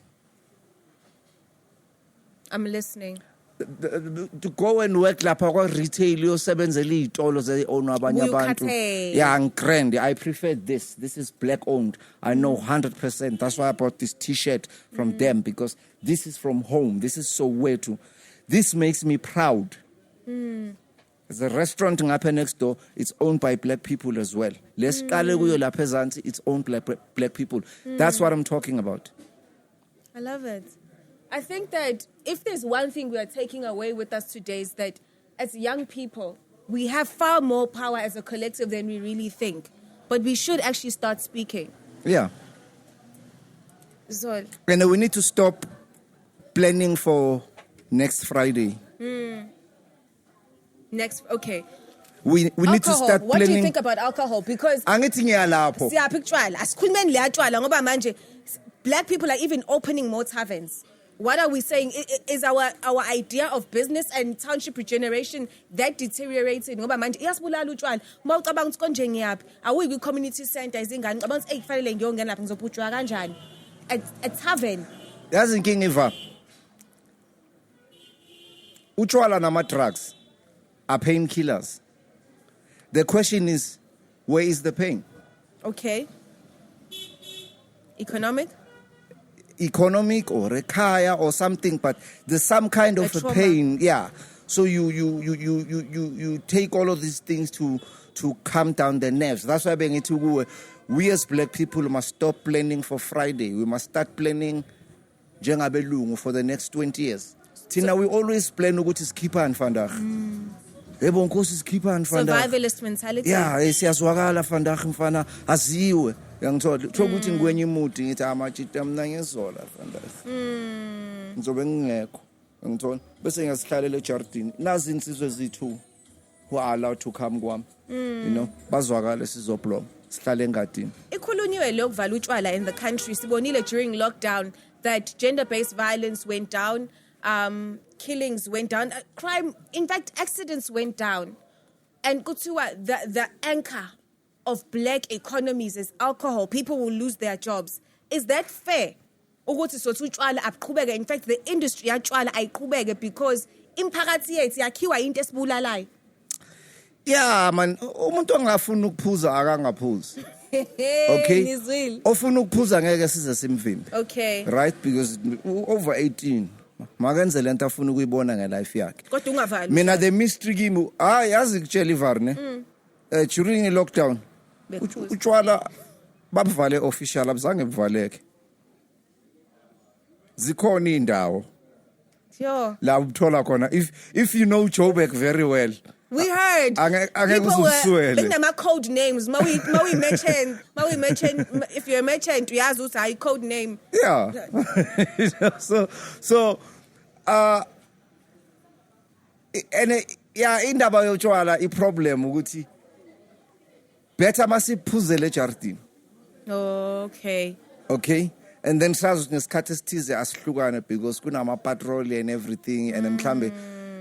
I'm listening. To go and work lapha kwa retail uyosebenzela izitolo ze own abanye abantu. Yeah, grand. I prefer this. This is black owned. I know 100%. That's why I bought this t-shirt from them, because this is from home. This is Soweto. This makes me proud. There's a restaurant ngapha next door. It's owned by black people as well. Lesiqale kuyo lapha ezansi, it's owned by black people. That's what I'm talking about. I love it. I think that if there's one thing we are taking away with us today is that as young people, we have far more power as a collective than we really think. But we should actually start speaking. Yeah. Zola. And we need to stop planning for next Friday. Okay. We need to start planning. What do you think about alcohol? Because black people are even opening more taverns. What are we saying? Is our idea of business and township regeneration that deteriorated? Ngoba manje iyasibulala utshwala. Mawucabanga ukuthi konje ngiyaphi? Awuyi community center izingane ngicabanga ukuthi kufanele ngiyongena lapha ngizobhutshwa kanjani? A tavern. Yazi inkinga iva. Utshwala nama drugs are painkillers. The question is, where is the pain? Okay. Economic or a kaya or something, but there's some kind of a pain. Yeah. So you take all of these things to calm down the nerves. That's why we as black people must stop planning for Friday. We must start planning njengabelungu for the next 20 years. Tina, we always plan ukuthi sikhipha vandag. Bonginkosi sikhipha vandag. Survivalist mentality. Yeah, siyazwakala vandag mfana aziwe. Yangithola ukuthi ngikwenye imuti ngithi amachita mina ngezola vandag. Ngizobe ngingekho. Ngithola bese ngiyasihlalela ejardini. Nazi insizwe zethu who are allowed to come kwami. You know, bazwakala sizobloma. Sihlale engadini. Ikhulunyiwe lokuvala utshwala in the country. Sibonile during lockdown that gender-based violence went down, killings went down, crime, in fact, accidents went down. And kuthiwa the anchor of black economies is alcohol. People will lose their jobs. Is that fair? ukuthi sothi utshwala aqhubeke. In fact, the industry yatshwala ayiqhubeke because imphakathi yethu yakhiwa into esibulalayo. Yeah, man, umuntu ongafuna ukuphuza akangaphuzi. Okay. Ofuna ukuphuza ngeke size simvimbe. Okay. Right, because over 18 makenze lento afuna ukuyibona ngelife yakhe. Kodwa ungavali. Mina the mystery kimi yazi kutshela ivarne. During the lockdown utshwala babuvale official abuzange buvaleke. Zikhona indawo. Yo. La uthola khona if you know Joburg very well. We heard people were nama code names. Ma we mention if you're a merchant, we ask us code name. Yeah. so and yeah, indaba yotshwala iproblem ukuthi better masiphuzele ejardini. Okay. Okay. And then sazi ngesikhathi esithize asihlukane because kunama patrol and everything and mhlambe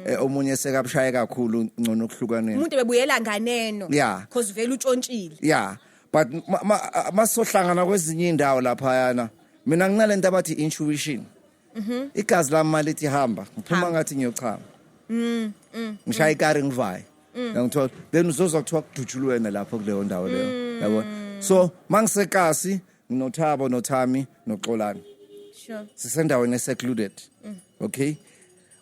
omunye sekabushaye kakhulu ngcono ukuhlukane. Umuntu bebuyela nganeno. Yeah. Because vele utshontshile. Yeah. But masohlangana kwezinye indawo lapha yana mina nginalento abathi intuition. Igazi lami malithi hamba ngiphuma ngathi ngiyochama. Ngishaya ikari ngivaye. Ngithola then uzozwa kuthiwa kudutshulwe wena lapho kuleyo ndawo leyo. Yabo. So mangisekasi nginothabo nothami noxolani. Sure. Sisendaweni esecluded. Okay.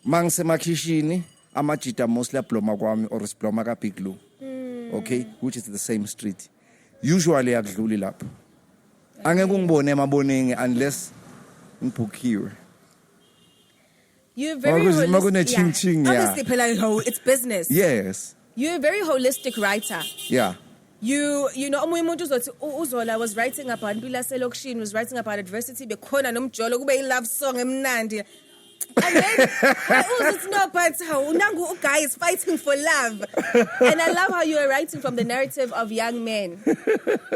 Mangisemakhishini amajita mostly abloma kwami or sibloma ka Big Blue. Okay, which is the same street. Usually akudluli lapho. Angeke ungibone emaboneni unless ngibookiwe. You're very holistic. Yeah. Obviously, it's business. Yes. You're a very holistic writer. Yeah. You know, Zola was writing about Ntuli Selokshini, was writing about adversity. Bekhona nomjolo kube love song emnandi. And then it's not but how unangu guy is fighting for love. And I love how you are writing from the narrative of young men.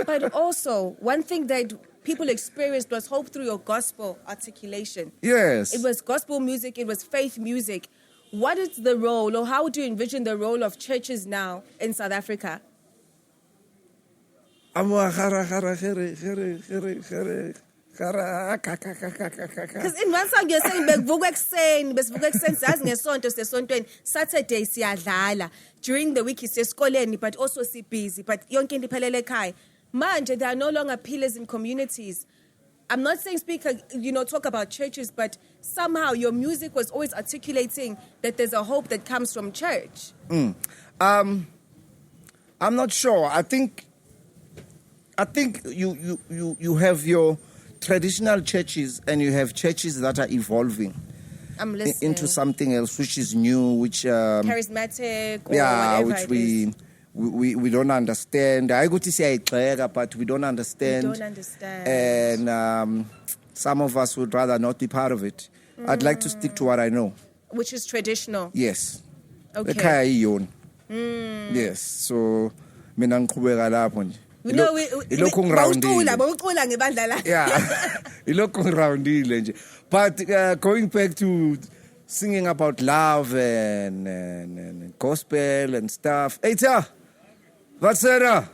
But also, one thing that people experienced was hope through your gospel articulation. Yes. It was gospel music, it was faith music. What is the role, or how do you envision the role of churches now in South Africa? Because in one song you're saying Saturday siyadlala, during the week siyesikoleni but also si busy, but yonke into iphelele ekhaya. Manje there are no longer pillars in communities. I'm not saying talk about churches, but somehow your music was always articulating that there's a hope that comes from church. I'm not sure. I think you have your traditional churches and you have churches that are evolving into something else which is new, which charismatic or which we don't understand. I go to say but we don't understand. We don't understand. And some of us would rather not be part of it. I'd like to stick to what I know, which is traditional. Yes. Okay. Yes. So mina ngiqhubeka lapho nje. But going back to singing about love and gospel and stuff. Eita, Varsity,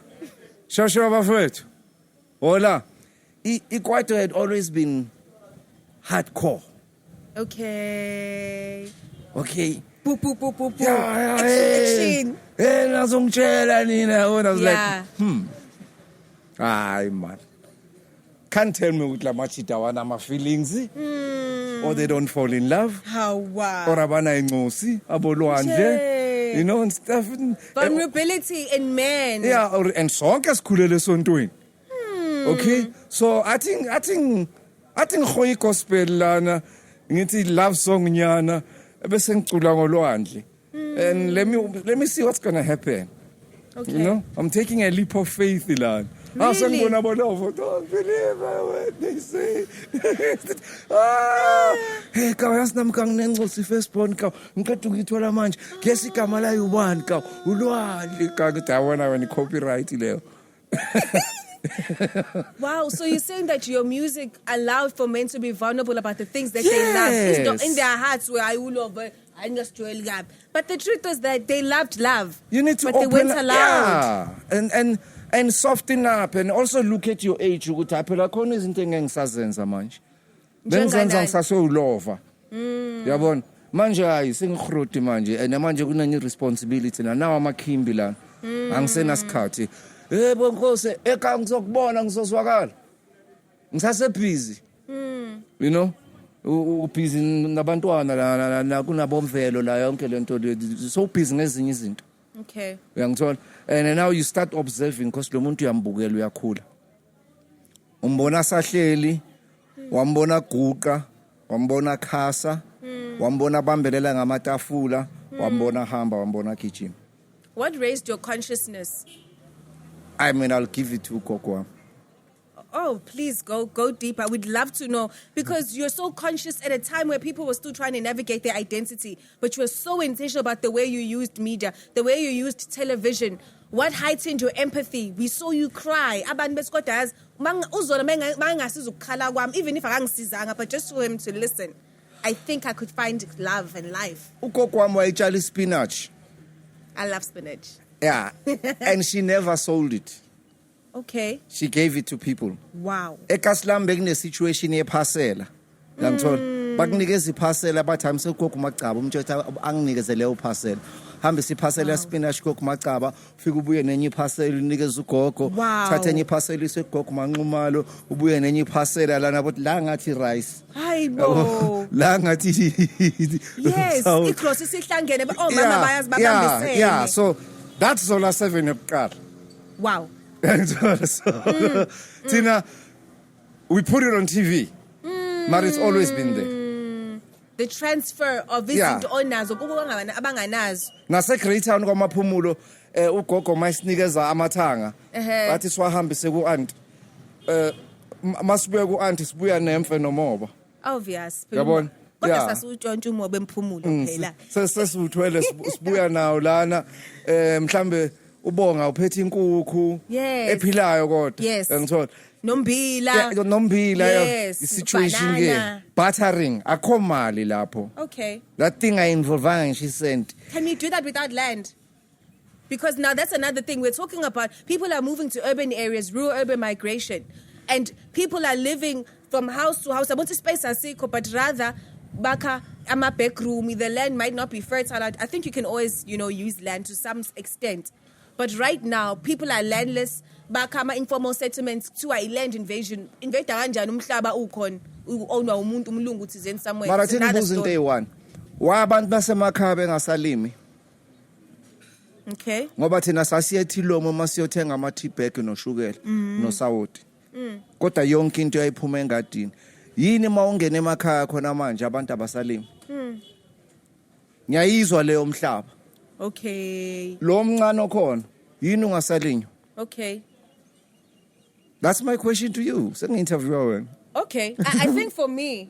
Shasha Bafet, Hola. Equator had always been hardcore. Okay. Boop, boop, boop, boop, boop. Action. And I was like, Ay, man. Can't tell me with la machita wana ma feelings, or they don't fall in love. How wow. Or abana ingosi, abolwandle, and stuff. Vulnerability in men. Yeah, and sonke sikhulele sontweni. Okay, so I think khoyi gospel lana, ngithi love song nyana, bese ngicula ngolwandle. And let me see what's gonna happen. Okay. I'm taking a leap of faith, Ilan. Really? Don't believe what they say. Hey, kawayas nam kang nengosi firstborn ka. Ngikade ukithola manje. Guess igama la you1 ka. Ulwandle ka ngidabona wena copyright leyo. Wow, so you're saying that your music allowed for men to be vulnerable about the things that they love. It's not in their hearts where I will love I just gap. But the truth is that they loved love. You need to but open they weren't allowed. Yeah. And soften up and also look at your age ukuthi phela khona izinto engisazenza manje. bengizenza ngisasowulova yabona manje hayi sengikhroti manje and manje kunenye responsibility la nawo amakhimbi la angisena sikhathi Bonginkosi eka ngizokubona ngizozwakala ngisase busy you know ubusy nabantwana la kunabomvelo la yonke lento so busy ngezinye izinto okay uyangithola and now you start observing because lo muntu uyambukela uyakhula umbona sahleli wambona guqa wambona khasa wambona bambelela ngamatafula wambona hamba wambona kitchen. What raised your consciousness? I mean, I'll give it to Kokwa. Oh, please go deeper. We'd love to know, because you're so conscious at a time where people were still trying to navigate their identity, but you were so intentional about the way you used media, the way you used television. What heightened your empathy? We saw you cry. Even if I can't, but just for him to listen, I think I could find love and life. Ukokwa spinach. I love spinach. Yeah, and she never sold it. Okay. She gave it to people. Wow. Ekaslam bekune situation ye parcel. Ngithola bakunikeza iparcel abathi hamse ukoko macaba umthetho anginikeze leyo parcel. Hambe siparcel ya spinach ukoko macaba ufike ubuye nenye iparcel unikeze ugogo. Thatha enye iparcel isegogo manqumalo ubuye nenye iparcel lana bothi la ngathi rice. Hayibo. La ngathi yes, iklosi sihlangene mama bayazi babambisene. Yeah, so that's Zola 7 yokuqala. Wow. So, Tina, we put it on TV, but it's always been there. The transfer of visit owners, abanganazo. Nase Great Town kwamaphumulo ugogo mayisinikeza amathanga. Bathi swahambise ku aunt. Masibuye ku aunt sibuya nemfe nomoba. Obvious. Yabona? Kodwa sasutshontsha umoba emphumulo phela. Sesithwele sibuya nawo lana mhlambe ubonga uphethe inkukhu ephilayo kodwa ngithola nombila situation ke bartering akho mali lapho. Okay, that thing I involved she sent. Can you do that without land? Because now that's another thing we're talking about. People are moving to urban areas, rural urban migration, and people are living from house to house. I want to space asikho, but rather baka ama back room. The land might not be fertile. I think you can always use land to some extent. But right now, people are landless. Bakama informal settlements to a land invasion. Invade kanjani umhlaba ukhona ownwa umuntu umlungu thizeni somewhere. Mara thina buzo into eyi-1. Why abantu basemakhaya bengasalimi? Okay. Ngoba thina sasiye eThilomo masiyothenga ama-tea bag noshukela nosawoti. Kodwa yonke into yayiphuma engadini. Yini mawungena emakhaya khona manje abantu abasalimi? Ngiyayizwa leyo mhlaba. Okay. Lo mncane okhona yini ungasalinywa? Okay. That's my question to you. Sengiyinterview wena. Okay. I think for me,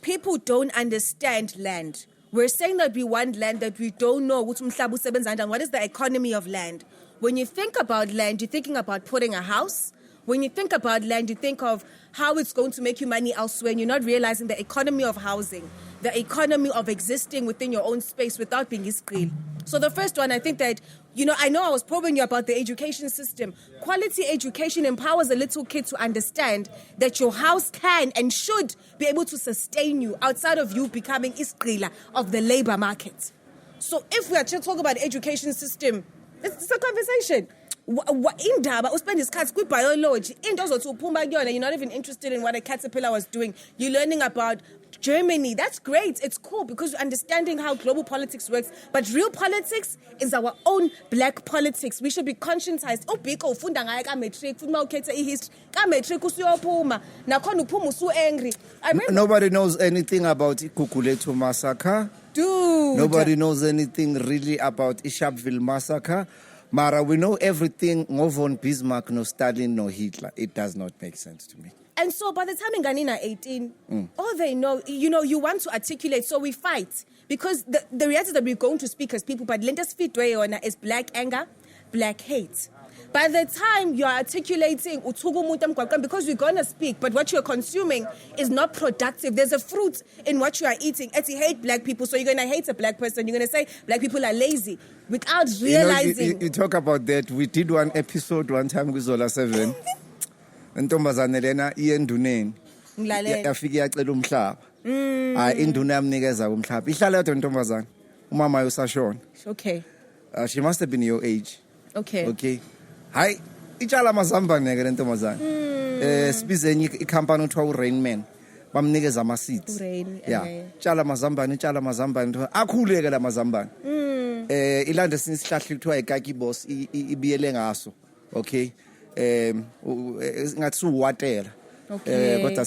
people don't understand land. We're saying that we want land that we don't know ukuthi umhlaba usebenza kanjani. What is the economy of land? When you think about land, you're thinking about putting a house. When you think about land, you think of how it's going to make you money elsewhere, and you're not realizing the economy of housing, the economy of existing within your own space without being iskil. So the first one, I think that, I know I was probing you about the education system. Quality education empowers a little kid to understand that your house can and should be able to sustain you outside of you becoming iskrila of the labor market. So if we are just talking about the education system, it's a conversation. Indaba uspend isikhathi kwi-biology into ozothi uphuma kuyona, you're not even interested in what a caterpillar was doing. You're learning about Germany. That's great. It's cool because you're understanding how global politics works. But real politics is our own black politics. We should be conscientized. Biko ufunda ngayo ka-matric ufuna ukhethe i-history ka-matric usuyophuma nakhona uphuma usu-angry. Nobody knows anything about Kuhlekonke massacre. Dude. Nobody knows anything really about Sharpeville massacre. Mara, we know everything. No von Bismarck, no Stalin, no Hitler. It does not make sense to me. And so by the time in Ghanina 18, all they know, you want to articulate, so we fight. Because the reality that we're going to speak as people, but Linda's feet is black anger, black hate. By the time you're articulating, because we're going to speak, but what you're consuming is not productive. There's a fruit in what you are eating. You hate black people, so you're going to hate a black person. You're going to say black people are lazy without realizing. You talk about that. We did one episode one time with Zola 7. Ntombazane lena iyenduneni Ngilalela. yafika yacela umhlaba hayi induna yamnikeza umhlaba ihlala yodwa intombazana umama usashona Okay. she must have been your age Okay. hayi itshala amazambane ke lentombazana sibizenye ikhampani uthiwa uRainman bamnikeza ama seeds tshala amazambane akhuleke la mazambane ilanda sinisihlahla kuthiwa ikaki boss ibiyele ngaso okay ngathi uwatela kodwa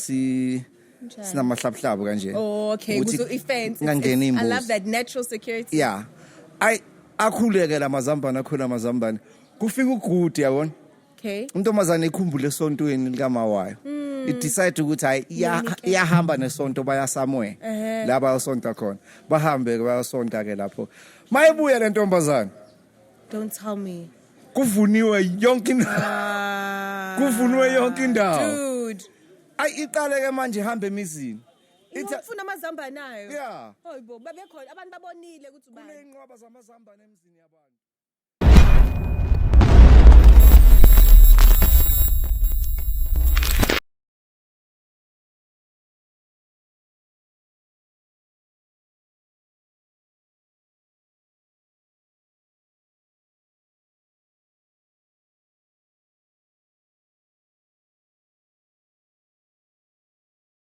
sinamahlabuhlabu kanje Okay, ifence. I love that natural security. Yeah. Akhuleke la mazambane akhula amazambane. Kufika ugude yabona. Okay. Untombazane ikhumbule esontweni likamawayo. It decide ukuthi hayi iyahamba nesonto baya somewhere. La bayosonta khona. Bahambe ke bayosonta ke lapho. Mayibuya le ntombazane. Don't tell me. Kuvuniwe yonke indawo. Kuvuniwe yonke indawo. Dude. Iqale ke manje ihambe emizini. Ufuna amazambane nayo. Yeah. Hayibo, babekhona abantu babonile ukuthi ubani. Kunenqwaba zamazambane emizini yabantu.